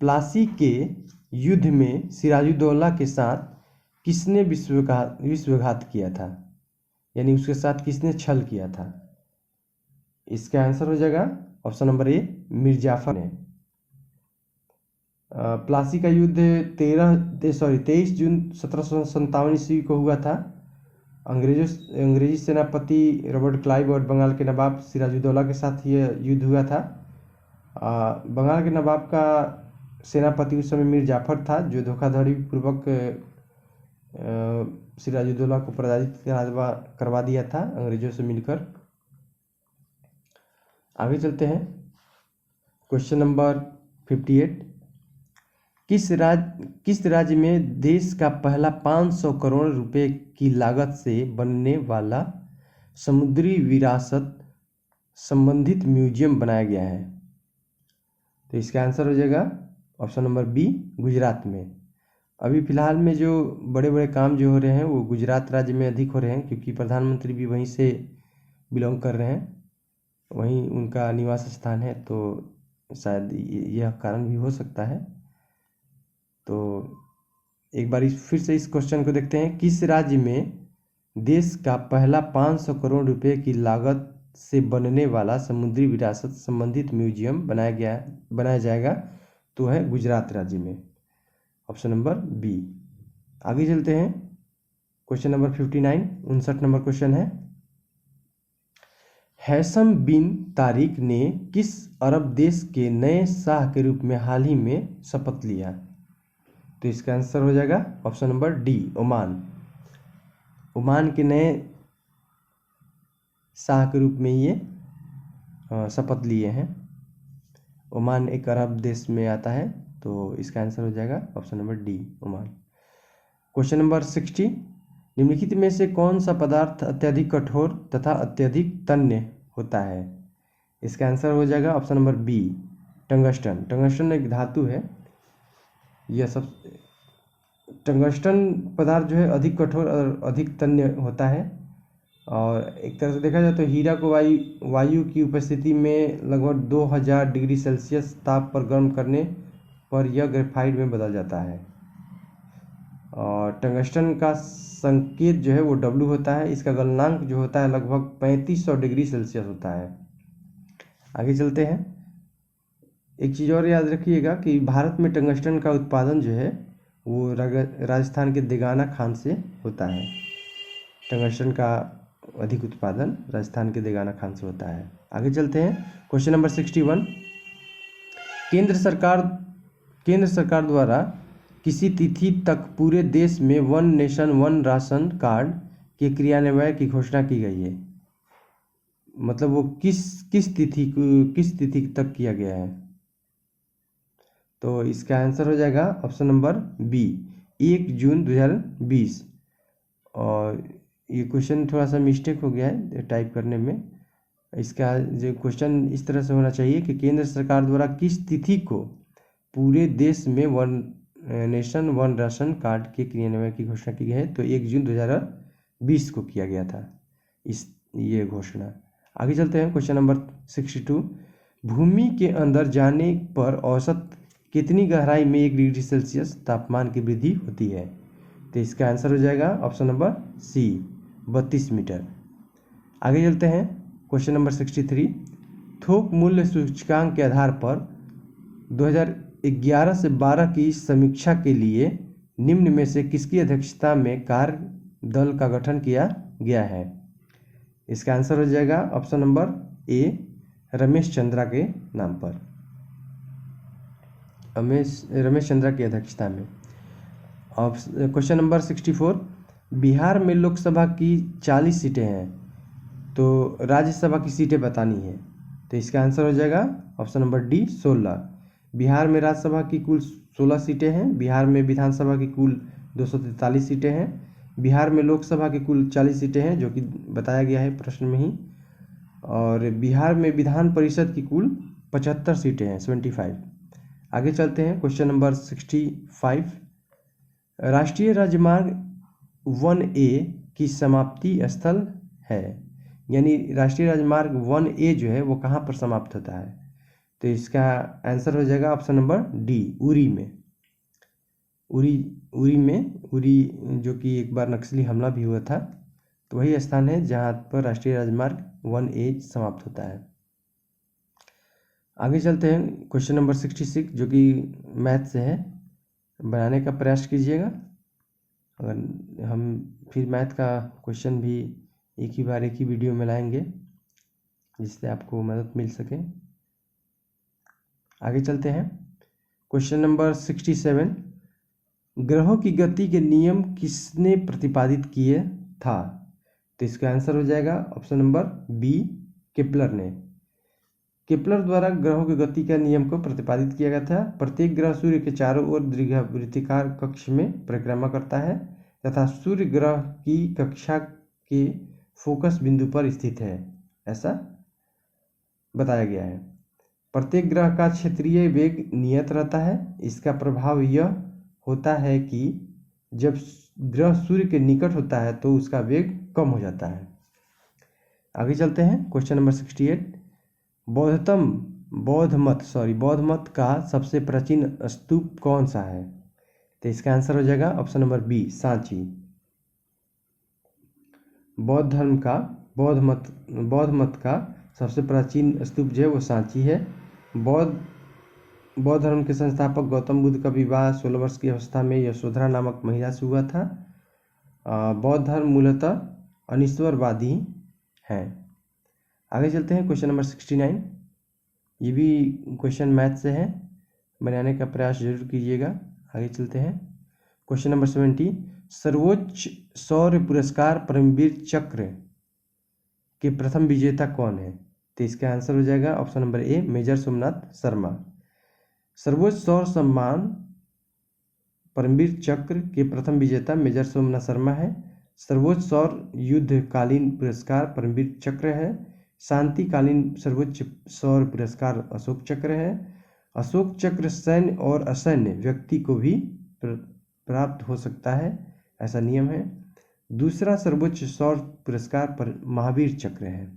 प्लासी के युद्ध में सिराजुद्दौला के साथ किसने विश्वघात किया था? यानी उसके साथ किसने छल किया था? इसका आंसर हो जाएगा option number A, Mir Jafar ने। प्लासी का युद्ध 23 जून 1757 ईस्वी को हुआ था। अंग्रेजी सेनापति रॉबर्ट क्लाइव और बंगाल के नवाब सिराजुद्दौला के साथ यह युद्ध हुआ था। बंगाल के नवाब का सेनापति उस समय मीर जाफर था, जो धोखाधड़ी पूर्वक सिराजुद्दौला को पराजित करवा दिया था अंग्रेजों से मिलकर। आगे चलते हैं। क्वेश्चन नंबर 58, किस राज्य में देश का पहला 500 करोड़ रुपए की लागत से बनने वाला समुद्री विरासत संबंधित म्यूजियम बनाया गया है? तो इसका आंसर हो जाएगा ऑप्शन नंबर बी, गुजरात में। अभी फिलहाल में जो बड़े बड़े काम जो हो रहे हैं वो गुजरात राज्य में अधिक हो रहे हैं, क्योंकि प्रधानमंत्री भी वहीं से बिलोंग कर रहे हैं, वहीं उनका निवास स्थान है। तो शायद यह कारण भी हो सकता है। तो एक बार फिर से इस क्वेश्चन को देखते हैं। किस राज्य में देश का पहला 500 करोड़ रुपए की लागत से बनने वाला समुद्री विरासत संबंधित म्यूजियम बनाया जाएगा? तो है गुजरात राज्य में। Option number B. आगे चलते हैं। क्वेश्चन नंबर 59, 59 नंबर क्वेश्चन है, हैशम बिन तारिक ने किस अरब देश के नए शाह के रूप में हाल ही में शपथ लिया? तो इसका आंसर हो जाएगा option number D, Oman. Oman के नए शाह के रूप में ये शपथ लिए हैं। ओमान एक अरब देश में आता है, तो इसका आंसर हो जाएगा option number D, Oman. Question number 60, निम्नलिखित में से कौन सा पदार्थ अत्यधिक कठोर तथा अत्यधिक तन्य होता है? इसका आंसर हो जाएगा option number B, tungsten. Tungsten एक धातु है। यह सब टंगस्टन पदार्थ जो है अधिक कठोर और अधिक तन्य होता है, और एक तरह से देखा जाए तो हीरा को वायु की उपस्थिति में लगभग 2000 डिग्री सेल्सियस ताप पर गर्म करने पर यह ग्रेफाइट में बदल जाता है। और टंगस्टन का संकेत जो है वो W होता है। इसका गलनांक जो होता है लगभग 3500 डिग्री सेल्सियस होता है। आगे चलते हैं। एक चीज़ और याद रखिएगा कि भारत में टंगस्टन का उत्पादन जो है वो राजस्थान के देगाना खान से होता है। टंगस्टन का अधिक उत्पादन राजस्थान के देगाना खान से होता है। आगे चलते हैं। Question number 61। केंद्र सरकार द्वारा किसी तिथि तक पूरे देश में one nation one ration card के क्रियान्वयन की घोषणा की गई है। मतलब वो किस तिथि तक किया गया है? तो इसका आंसर हो जाएगा ऑप्शन नंबर बी, 1 जून 2020। और ये क्वेश्चन थोड़ा सा मिस्टेक हो गया है टाइप करने में। इसका जो क्वेश्चन इस तरह से होना चाहिए कि केंद्र सरकार द्वारा किस तिथि को पूरे देश में one nation one ration card के क्रियान्वयन की घोषणा की गई है। तो 1 जून 2020 को किया गया था ये घोषणा। आगे चलते हैं। Question number 62। भूमि के अंदर जाने पर औसत कितनी गहराई में 1 डिग्री सेल्सियस तापमान की वृद्धि होती है? तो इसका आंसर हो जाएगा ऑप्शन नंबर सी, 32 मीटर। आगे चलते हैं। Question number 63। थोक मूल्य सूचकांक के आधार पर 2011 से 12 की समीक्षा के लिए निम्न में से किसकी अध्यक्षता में कार्य दल का गठन किया गया है? इसका आंसर हो जाएगा ऑप्शन नंबर ए, रमेश चंद्रा के नाम पर, रमेश चंद्रा की अध्यक्षता में। Question number 64। बिहार में लोकसभा की 40 सीटें हैं, तो राज्यसभा की सीटें बतानी है। तो इसका आंसर हो जाएगा ऑप्शन नंबर डी, 16। बिहार में राज्यसभा की कुल 16 सीटें हैं। बिहार में विधानसभा की कुल 243 सीटें हैं। बिहार में लोकसभा की कुल 40 सीटें हैं, जो कि बताया गया है प्रश्न में ही। और बिहार में विधान परिषद की कुल 75 सीटें हैं, 75। आगे चलते हैं। Question number 65। राष्ट्रीय राजमार्ग 1A की समाप्ति स्थल है, यानी राष्ट्रीय राजमार्ग 1A जो है वो कहाँ पर समाप्त होता है? तो इसका आंसर हो जाएगा ऑप्शन नंबर डी, उरी में। उरी जो कि एक बार नक्सली हमला भी हुआ था, तो वही स्थान है जहाँ पर राष्ट्रीय राजमार्ग 1A समाप्त होता है। आगे चलते हैं। क्वेश्चन नंबर 66 जो कि मैथ से है, बनाने का प्रयास कीजिएगा। अगर हम फिर मैथ का क्वेश्चन भी एक ही वीडियो में लाएंगे जिससे आपको मदद मिल सके। आगे चलते हैं। Question number 67। ग्रहों की गति के नियम किसने प्रतिपादित किए था? तो इसका आंसर हो जाएगा ऑप्शन नंबर बी, केपलर ने। केपलर द्वारा ग्रहों की गति का नियम को प्रतिपादित किया गया था। प्रत्येक ग्रह सूर्य के चारों ओर दीर्घवृत्ताकार कक्ष में परिक्रमा करता है तथा सूर्य ग्रह की कक्षा के फोकस बिंदु पर स्थित है, ऐसा बताया गया है। प्रत्येक ग्रह का क्षेत्रीय वेग नियत रहता है। इसका प्रभाव यह होता है कि जब ग्रह सूर्य के निकट होता है तो उसका वेग कम हो जाता है। आगे चलते हैं। Question number 68। बौद्ध मत का सबसे प्राचीन स्तूप कौन सा है? तो इसका आंसर हो जाएगा ऑप्शन नंबर बी, सांची। बौद्ध मत का सबसे प्राचीन स्तूप जो है वो सांची है। बौद्ध धर्म के संस्थापक गौतम बुद्ध का विवाह 16 वर्ष की अवस्था में यशोधरा नामक महिला से हुआ था। बौद्ध धर्म मूलतः अनिश्वरवादी है। आगे चलते हैं। Question number 69। ये भी क्वेश्चन मैथ से है, बनाने का प्रयास जरूर कीजिएगा। आगे चलते हैं। Question number 70। सर्वोच्च शौर्य पुरस्कार परमवीर चक्र के प्रथम विजेता कौन है? तो इसका आंसर हो जाएगा option number A, major Somnath Sharma. सर्वोच्च शौर्य सम्मान परमवीर चक्र के प्रथम विजेता मेजर सोमनाथ शर्मा है। सर्वोच्च शौर्य युद्धकालीन पुरस्कार परमवीर चक्र है। शांतिकालीन सर्वोच्च शौर्य पुरस्कार अशोक चक्र है। अशोक चक्र सैन्य और असैन्य व्यक्ति को भी प्राप्त हो सकता है, ऐसा नियम है। दूसरा सर्वोच्च सौर पुरस्कार पर महावीर चक्र है।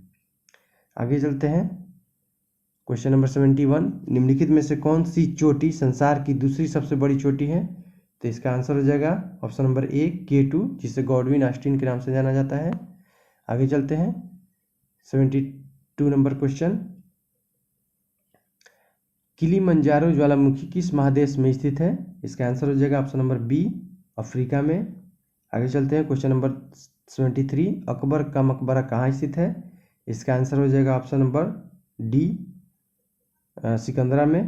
आगे चलते हैं। क्वेश्चन नंबर 71, निम्नलिखित में से कौन सी चोटी संसार की दूसरी सबसे बड़ी चोटी है? तो इसका आंसर हो जाएगा ऑप्शन नंबर ए K2, जिसे गॉडविन ऑस्टिन के नाम से जाना जाता है। आगे चलते हैं। 72 नंबर क्वेश्चन, किलिमंजारो ज्वालामुखी किस महादेश में स्थित है? इसका आंसर हो जाएगा ऑप्शन नंबर बी, अफ्रीका में। आगे चलते हैं। क्वेश्चन नंबर 73, अकबर का मकबरा कहाँ स्थित है? इसका आंसर हो जाएगा ऑप्शन नंबर डी, सिकंदरा में।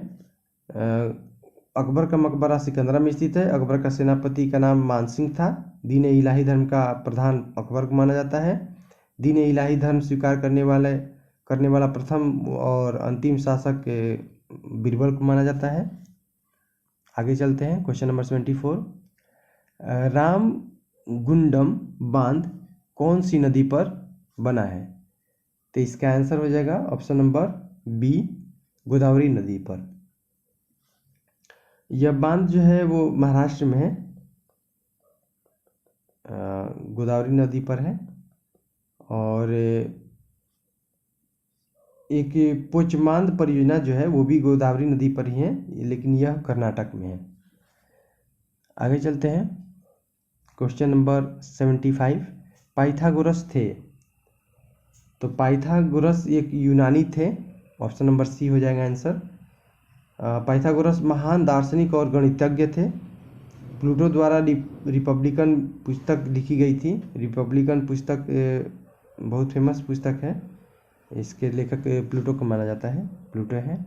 अकबर का मकबरा सिकंदरा में स्थित है। अकबर का सेनापति का नाम मानसिंह था। दीन इलाही धर्म का प्रधान अकबर को माना जाता है। दीन इलाही धर्म स्वीकार करने वाला प्रथम और अंतिम शासक बीरबल को माना जाता है। आगे चलते हैं। क्वेश्चन नंबर 74, रामगुंडम बांध कौन सी नदी पर बना है? तो इसका आंसर हो जाएगा ऑप्शन नंबर बी, गोदावरी नदी पर। यह बांध जो है वो महाराष्ट्र में है, गोदावरी नदी पर है। और एक पोचमांद परियोजना जो है वो भी गोदावरी नदी पर ही है, लेकिन यह कर्नाटक में है। आगे चलते हैं। क्वेश्चन नंबर 75, पाइथागोरस थे? तो पाइथागोरस एक यूनानी थे, ऑप्शन नंबर सी हो जाएगा आंसर। पाइथागोरस महान दार्शनिक और गणितज्ञ थे। प्लूटो द्वारा रिपब्लिकन पुस्तक लिखी गई थी। रिपब्लिकन पुस्तक बहुत फेमस पुस्तक है, इसके लेखक प्लूटो को माना जाता है, प्लूटो है।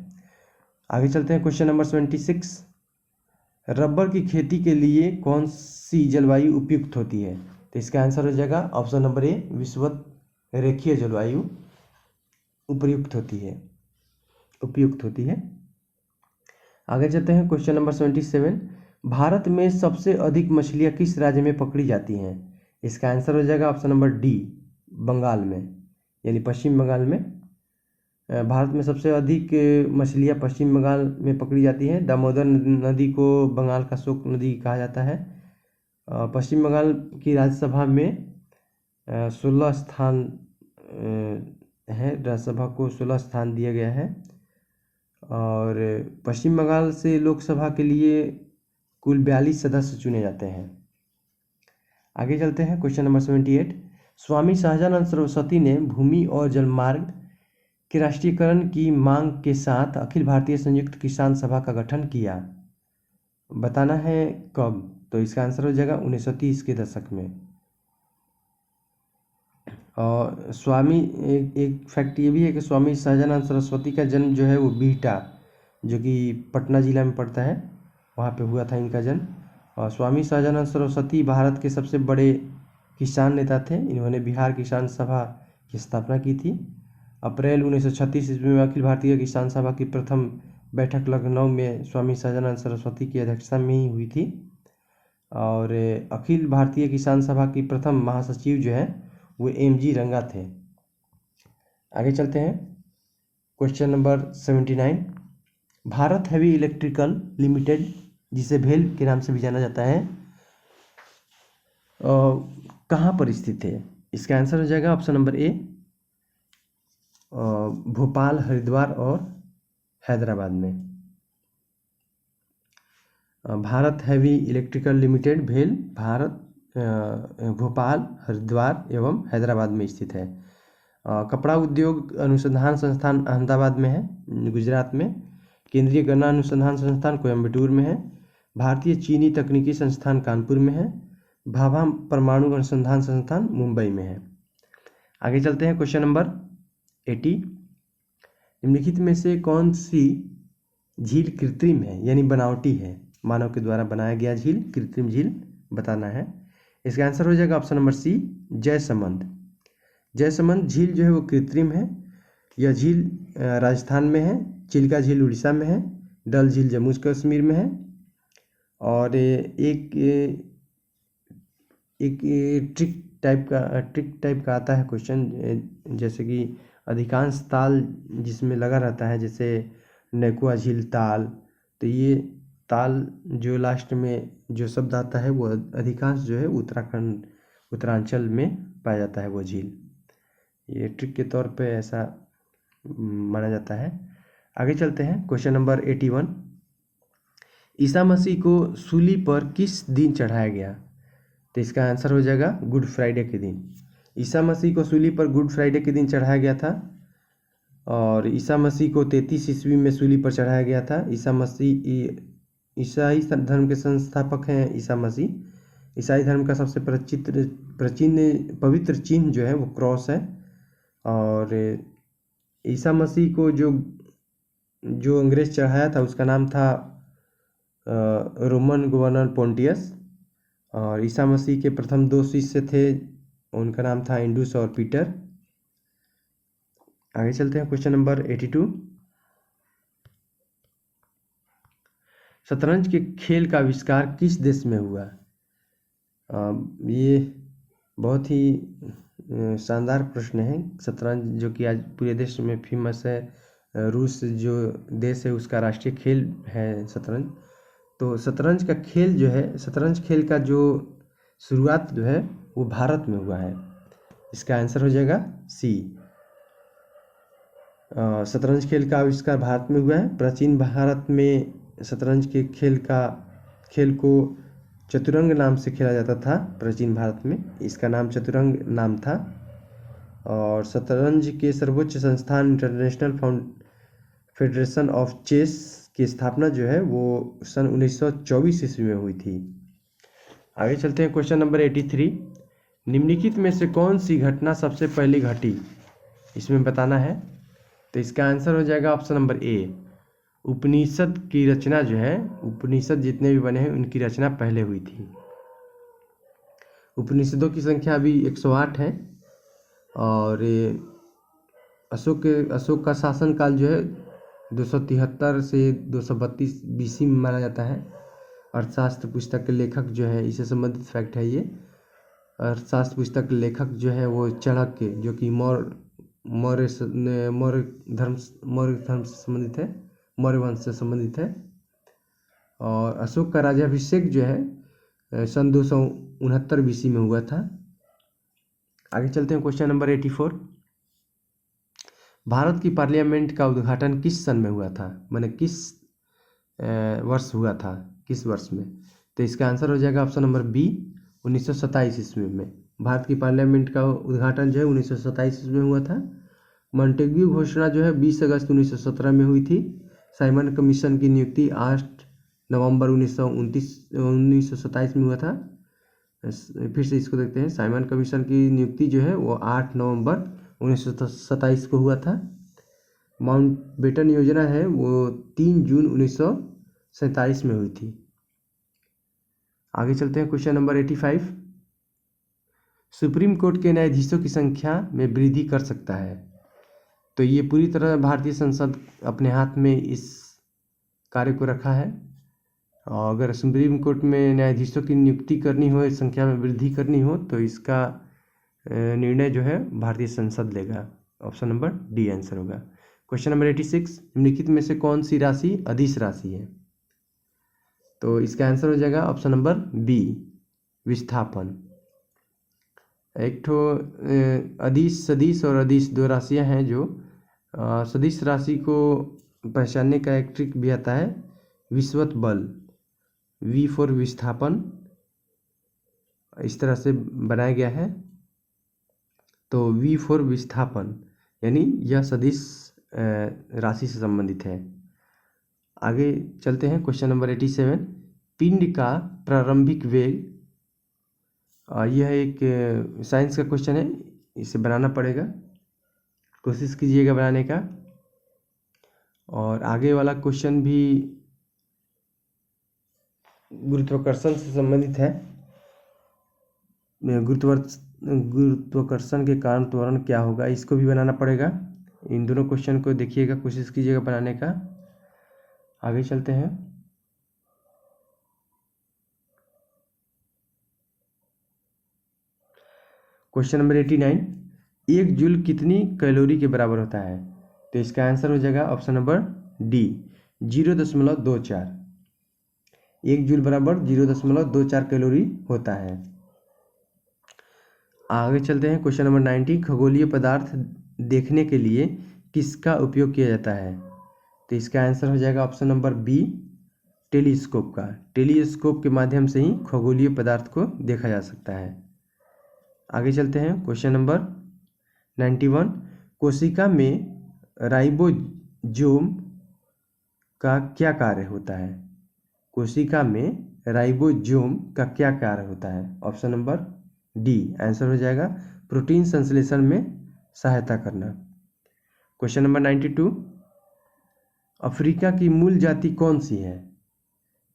आगे चलते हैं। क्वेश्चन नंबर 76, रबर की खेती के लिए कौन सी जलवायु उपयुक्त होती है? तो इसका आंसर हो जाएगा ऑप्शन नंबर ए, विषुवत रेखीय जलवायु उपयुक्त होती है। आगे चलते हैं। क्वेश्चन नंबर 77, भारत में सबसे अधिक मछलियाँ किस राज्य में पकड़ी जाती हैं? इसका आंसर हो जाएगा ऑप्शन नंबर डी, बंगाल में, यानी पश्चिम बंगाल में। भारत में सबसे अधिक मछलियाँ पश्चिम बंगाल में पकड़ी जाती हैं। दामोदर नदी को बंगाल का शोक नदी कहा जाता है। पश्चिम बंगाल की राज्यसभा में 16 स्थान है, राज्यसभा को 16 स्थान दिया गया है। और पश्चिम बंगाल से लोकसभा के लिए कुल 42 सदस्य चुने जाते हैं। आगे चलते हैं। क्वेश्चन नंबर 78, स्वामी सहजानंद सरस्वती ने भूमि और जलमार्ग के राष्ट्रीयकरण की मांग के साथ अखिल भारतीय संयुक्त किसान सभा का गठन किया। बताना है कब? तो इसका आंसर हो जाएगा 1930 के दशक में। और स्वामी एक फैक्ट ये भी है कि स्वामी सहजानंद सरस्वती का जन्म जो है वो बिहटा, जो कि पटना जिला में पड़ता है, वहाँ पे हुआ था इनका जन्म। और स्वामी सहजानंद सरस्वती भारत के सबसे बड़े किसान नेता थे। इन्होंने बिहार किसान सभा की स्थापना की थी। अप्रैल 1936 ईस्वी में अखिल भारतीय किसान सभा की प्रथम बैठक लखनऊ में स्वामी सहजानंद सरस्वती की अध्यक्षता में ही हुई थी। और अखिल भारतीय किसान सभा की प्रथम महासचिव जो है वो MG रंगा थे। आगे चलते हैं। Question number 79, Bharat heavy electrical limited, जिसे भेल के नाम से भी जाना जाता है, कहाँ पर स्थित है? इसका आंसर हो जाएगा ऑप्शन नंबर ए, भोपाल, हरिद्वार और हैदराबाद में। भारत हैवी इलेक्ट्रिकल लिमिटेड भेल भारत भोपाल, हरिद्वार एवं हैदराबाद में स्थित है। कपड़ा उद्योग अनुसंधान संस्थान अहमदाबाद में है, गुजरात में। केंद्रीय गन्ना अनुसंधान संस्थान कोयम्बटूर में है। भारतीय चीनी तकनीकी संस्थान कानपुर में है। भाभा परमाणु अनुसंधान संस्थान मुंबई में है। आगे चलते हैं। क्वेश्चन नंबर 80, निम्नलिखित में से कौन सी झील कृत्रिम है, यानी बनावटी है? मानव के द्वारा बनाया गया झील, कृत्रिम झील बताना है। इसका आंसर हो जाएगा option number C, Jaisamand. Jaisamand झील जो है वो कृत्रिम है। यह झील राजस्थान में है, चिल्का झील उड़ीसा में है, डल झील जम्मू कश्मीर में है। और एक ट्रिक टाइप का आता है क्वेश्चन, जैसे कि अधिकांश ताल जिसमें लगा रहता है, जैसे नेकुआ झील ताल, तो ये ताल जो लास्ट में जो शब्द आता है वो अधिकांश जो है उत्तराखंड उत्तरांचल में पाया जाता है वो झील। ये ट्रिक के तौर पे ऐसा माना जाता है। आगे चलते हैं, क्वेश्चन नंबर 81। ईसा मसीह को सूली पर किस दिन चढ़ाया गया? तो इसका आंसर हो जाएगा गुड फ्राइडे के दिन। ईसा मसीह को सूली पर गुड फ्राइडे के दिन चढ़ाया गया था और ईसा मसीह को 33 ईस्वी में सूली पर चढ़ाया गया था। ईसा मसीह ईसाई धर्म के संस्थापक हैं ईसा मसीह। ईसाई धर्म का सबसे प्राचीन पवित्र चिन्ह जो है वो क्रॉस है। और ईसा मसीह को जो अंग्रेज चढ़ाया था उसका नाम था रोमन गवर्नर पोंटियस। और ईसा मसीह के प्रथम 2 शिष्य थे, उनका नाम था इंडुस और पीटर। आगे चलते हैं, क्वेश्चन नंबर 82। शतरंज के खेल का आविष्कार किस देश में हुआ? ये बहुत ही शानदार प्रश्न है। शतरंज जो कि आज पूरे देश में फेमस है, रूस जो देश है उसका राष्ट्रीय खेल है शतरंज। तो शतरंज का खेल जो है, शतरंज खेल का जो शुरुआत जो है वो भारत में हुआ है। इसका आंसर हो जाएगा सी। शतरंज खेल का आविष्कार भारत में हुआ है। प्राचीन भारत में शतरंज के खेल को चतुरंग नाम से खेला जाता था। प्राचीन भारत में इसका नाम चतुरंग नाम था। और शतरंज के सर्वोच्च संस्थान इंटरनेशनल फेडरेशन ऑफ चेस की स्थापना जो है वो सन 1924 ईस्वी में हुई थी। आगे चलते हैं, क्वेश्चन नंबर 83। निम्नलिखित में से कौन सी घटना सबसे पहले घटी, इसमें बताना है। तो इसका आंसर हो जाएगा ऑप्शन नंबर ए। उपनिषद की रचना जो है, उपनिषद जितने भी बने हैं उनकी रचना पहले हुई थी। उपनिषदों की संख्या अभी 108 है। और अशोक का शासनकाल जो है 273 से 232 बीसी में माना जाता है। अर्थशास्त्र पुस्तक के लेखक जो है, इससे संबंधित फैक्ट है ये, अर्थशास्त्र पुस्तक के लेखक जो है वो चाणक्य, जो कि मौर्य धर्म से संबंधित है, मौर्य वंश से संबंधित है। और अशोक का राज्याभिषेक जो है सन 269 बीसी में हुआ था। आगे चलते हैं, क्वेश्चन नंबर 84। भारत की पार्लियामेंट का उद्घाटन किस सन में हुआ था, माने किस वर्ष हुआ था, किस वर्ष में? तो इसका आंसर हो जाएगा ऑप्शन नंबर बी, 1927 ईस्वी में। भारत की पार्लियामेंट का उद्घाटन जो है 1927 ईस्वी में हुआ था। मॉन्टेग्यू घोषणा जो है 20 अगस्त 1917 में हुई थी। साइमन कमीशन की नियुक्ति 8 नवंबर 1927 में हुआ था। फिर से इसको देखते हैं, साइमन कमीशन की नियुक्ति जो है वो 8 नवंबर 1927 को हुआ था। माउंटबेटन योजना है वो 3 जून 1947 में हुई थी। आगे चलते हैं, क्वेश्चन नंबर 85। सुप्रीम कोर्ट के न्यायाधीशों की संख्या में वृद्धि कर सकता है। तो ये पूरी तरह भारतीय संसद अपने हाथ में इस कार्य को रखा है। और अगर सुप्रीम कोर्ट में न्यायाधीशों की नियुक्ति करनी हो, संख्या में वृद्धि करनी हो, तो इसका निर्णय जो है भारतीय संसद लेगा। ऑप्शन नंबर डी आंसर होगा। Question number 86। निम्नलिखित में से कौन सी राशि अदिश राशि है? तो इसका आंसर हो जाएगा ऑप्शन नंबर बी, विस्थापन। एक ठो अदिश, सदिश और अदिश 2 राशियां हैं जो सदिश राशि को पहचानने का एक ट्रिक भी आता है, विषुवत बल, वी फॉर विस्थापन, इस तरह से बनाया गया है। तो वी फॉर विस्थापन यानी यह सदिश राशि से संबंधित है। आगे चलते हैं, क्वेश्चन नंबर 87। पिंड का प्रारंभिक वेग, यह एक साइंस का क्वेश्चन है, इसे बनाना पड़ेगा, कोशिश कीजिएगा बनाने का। और आगे वाला क्वेश्चन भी गुरुत्वाकर्षण से संबंधित है। गुरुत्वाकर्षण के कारण त्वरण क्या होगा, इसको भी बनाना पड़ेगा। इन दोनों क्वेश्चन को देखिएगा, कोशिश कीजिएगा बनाने का। आगे चलते हैं, क्वेश्चन नंबर 89। 1 जूल कितनी कैलोरी के बराबर होता है? तो इसका आंसर हो जाएगा ऑप्शन नंबर डी, 0.24। 1 जूल बराबर 0.24 कैलोरी होता है। आगे चलते हैं क्वेश्चन नंबर 90। खगोलीय पदार्थ देखने के लिए किसका उपयोग किया जाता है? तो इसका आंसर हो जाएगा ऑप्शन नंबर बी, टेलीस्कोप का। टेलीस्कोप के माध्यम से ही खगोलीय पदार्थ को देखा जा सकता है। आगे चलते हैं क्वेश्चन नंबर 91। कोशिका में राइबोसोम का क्या कार्य होता है? कोशिका में राइबोसोम का क्या कार्य होता है? ऑप्शन नंबर डी आंसर हो जाएगा प्रोटीन संश्लेषण में सहायता करना। Question number 92। अफ्रीका की मूल जाति कौन सी है?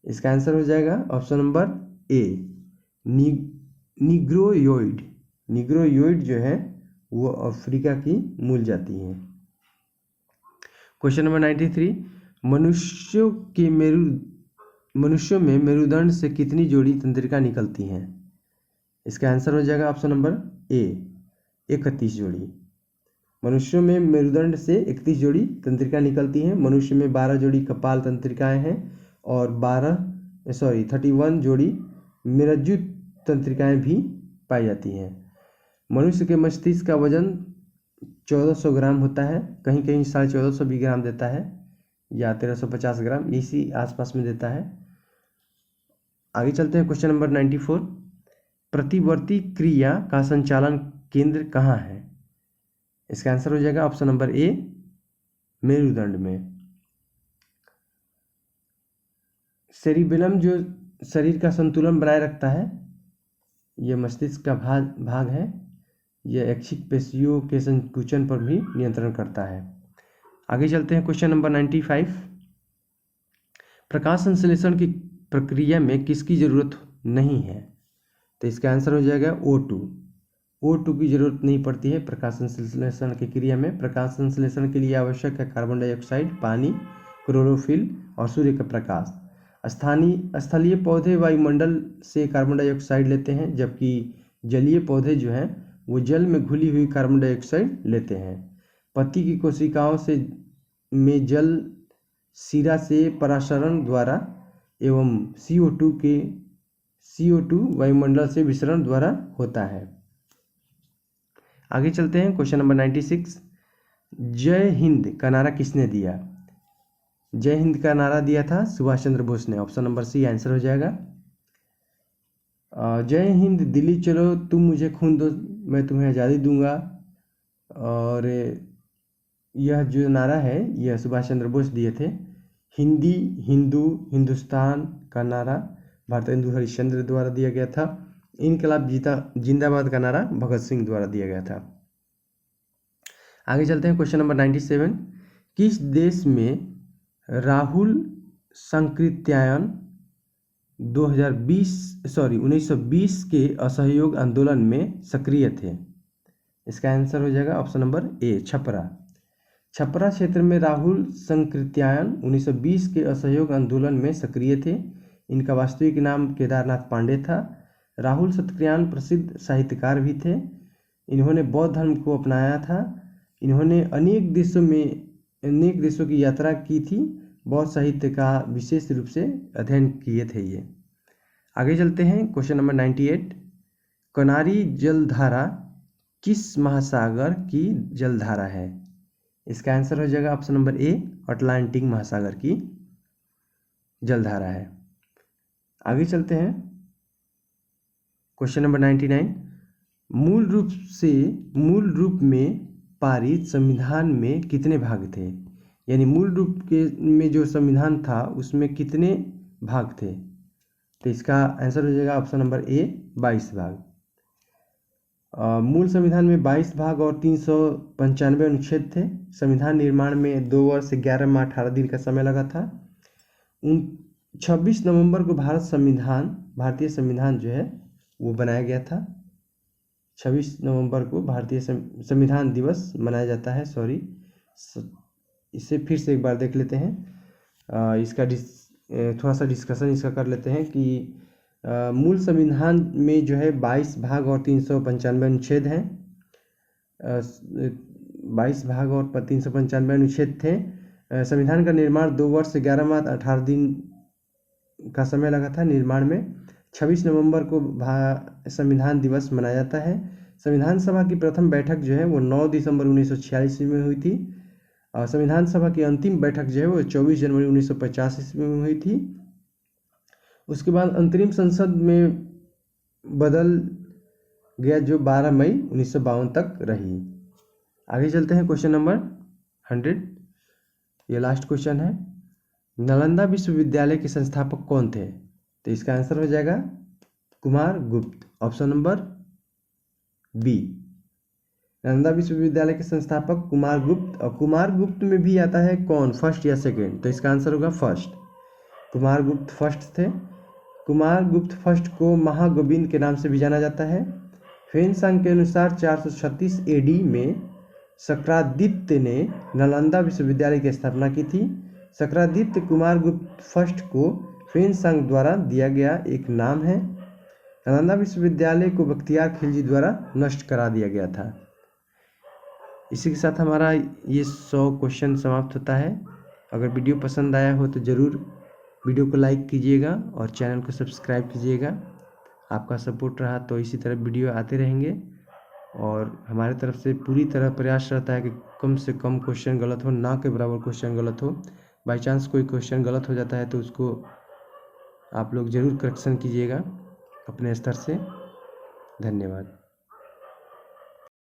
इसका आंसर हो जाएगा ऑप्शन नंबर ए, निग्रोयोइड। निग्रोयोइड जो है वो अफ्रीका की मूल जाति है। Question number 93। मनुष्यों में मेरुदंड से कितनी जोड़ी तंत्रिका निकलती हैं? इसका आंसर हो जाएगा ऑप्शन नंबर ए, 31 जोड़ी। मनुष्यों में मेरुदंड से 31 जोड़ी तंत्रिका निकलती हैं। मनुष्य में 12 जोड़ी कपाल तंत्रिकाएं हैं और 31 जोड़ी मेरुज्जु तंत्रिकाएं भी पाई जाती हैं। मनुष्य के मस्तिष्क का वजन 1400 ग्राम होता है, कहीं कहीं 1450 भी ग्राम देता है या 1350 ग्राम, इसी आसपास में देता है। आगे चलते हैं क्वेश्चन नंबर 94। प्रतिवर्ती क्रिया का संचालन केंद्र कहाँ है? इसका आंसर हो जाएगा ऑप्शन नंबर ए, मेरुदंड में। सेरिबेलम जो शरीर का संतुलन बनाए रखता है, यह मस्तिष्क का भाग है। यह ऐच्छिक पेशियों के संकुचन पर भी नियंत्रण करता है। आगे चलते हैं क्वेश्चन नंबर 95। प्रकाश संश्लेषण की प्रक्रिया में किसकी जरूरत नहीं है? तो इसका आंसर हो जाएगा O2। O2 की जरूरत नहीं पड़ती है प्रकाश संश्लेषण की क्रिया में। प्रकाश संश्लेषण के लिए आवश्यक है कार्बन डाइऑक्साइड, पानी, क्लोरोफिल और सूर्य का प्रकाश। स्थलीय पौधे वायुमंडल से कार्बन डाइऑक्साइड लेते हैं, जबकि जलीय पौधे जो हैं वो जल में घुली हुई कार्बन डाइऑक्साइड लेते हैं। पत्ती की कोशिकाओं में जल शिरा से परासरण द्वारा एवं CO2 वायुमंडल से विसरण द्वारा होता है। आगे चलते हैं क्वेश्चन नंबर 96। जय हिंद का नारा किसने दिया? जय हिंद का नारा दिया था सुभाष चंद्र बोस ने। ऑप्शन नंबर सी आंसर हो जाएगा। जय हिंद दिल्ली चलो, तुम मुझे खून दो, मैं तुम्हें आज़ादी दूंगा। और यह जो नारा है यह सुभाष चंद्र बोस दिए थे। हिंदी, हिंदू, हिंदुस्तान का नारा भारतेंदु हरिश्चंद्र द्वारा दिया गया था। इनकलाब जिंदाबाद का नारा भगत सिंह द्वारा दिया गया था। आगे चलते हैं क्वेश्चन नंबर 97। किस देश में राहुल सांकृत्यायन 1920 के असहयोग आंदोलन में सक्रिय थे? इसका आंसर हो जाएगा ऑप्शन नंबर ए, छपरा। छपरा क्षेत्र में राहुल सांकृत्यायन 1920 के असहयोग आंदोलन में सक्रिय थे। इनका वास्तविक नाम केदारनाथ पांडे था। राहुल सत्याग्रही प्रसिद्ध साहित्यकार भी थे। इन्होंने बौद्ध धर्म को अपनाया था। इन्होंने अनेक देशों की यात्रा की थी। बौद्ध साहित्य का विशेष रूप से अध्ययन किए थे ये। आगे चलते हैं क्वेश्चन नंबर 98। कनारी जलधारा किस महासागर की जलधारा है? इसका आंसर हो जाएगा ऑप्शन नंबर ए, अटलांटिक महासागर की जलधारा है। आगे चलते हैं क्वेश्चन नंबर 99। मूल रूप में पारित संविधान में कितने भाग थे? यानी मूल रूप में जो संविधान था उसमें कितने भाग थे? तो इसका आंसर हो जाएगा ऑप्शन नंबर ए, 22 भाग। मूल संविधान में 22 भाग और 395 अनुच्छेद थे। संविधान निर्माण में 2 वर्ष 11 माह 18 दिन का समय लगा था। 26 नवंबर को भारतीय संविधान जो है वो बनाया गया था। 26 नवंबर को भारतीय संविधान दिवस मनाया जाता है। इसे फिर से एक बार देख लेते हैं। इसका थोड़ा सा डिस्कशन इसका कर लेते हैं कि मूल संविधान में जो है 22 भाग और 395 अनुच्छेद हैं। 22 भाग और 395 अनुच्छेद थे। संविधान का निर्माण 2 वर्ष 11 माह 18 दिन का समय लगा था निर्माण में। 26 नवंबर को संविधान दिवस मनाया जाता है। संविधान सभा की प्रथम बैठक जो है वो 9 दिसंबर 1946 में हुई थी और संविधान सभा की अंतिम बैठक जो है वो 24 जनवरी 1950 ईस्वी में हुई थी। उसके बाद अंतरिम संसद में बदल गया जो 12 मई 1952 तक रही। आगे चलते हैं क्वेश्चन नंबर 100। ये लास्ट क्वेश्चन है। नालंदा विश्वविद्यालय के संस्थापक कौन थे? तो इसका आंसर हो जाएगा कुमार गुप्त, ऑप्शन नंबर बी। नालंदा विश्वविद्यालय के संस्थापक कुमार गुप्त। और कुमार गुप्त में भी आता है कौन, फर्स्ट या सेकेंड? तो इसका आंसर होगा फर्स्ट। कुमार गुप्त फर्स्ट थे। कुमार गुप्त फर्स्ट को महागोविंद के नाम से भी जाना जाता है। ह्वेनसांग के अनुसार 436 एडी में शक्रादित्य ने नालंदा विश्वविद्यालय की स्थापना की थी। शक्रादित्य कुमार गुप्त फर्स्ट को ह्वेनसांग द्वारा दिया गया एक नाम है। नालंदा विश्वविद्यालय को बख्तियार खिलजी द्वारा नष्ट करा दिया गया था। इसी के साथ हमारा ये 100 क्वेश्चन समाप्त होता है। अगर वीडियो पसंद आया हो तो ज़रूर वीडियो को लाइक कीजिएगा और चैनल को सब्सक्राइब कीजिएगा। आपका सपोर्ट रहा तो इसी तरह वीडियो आते रहेंगे और हमारे तरफ से पूरी तरह प्रयास रहता है कि कम से कम क्वेश्चन गलत हो, ना के बराबर क्वेश्चन गलत हो। बाई चांस कोई क्वेश्चन गलत हो जाता है तो उसको आप लोग ज़रूर करेक्शन कीजिएगा अपने स्तर से। धन्यवाद।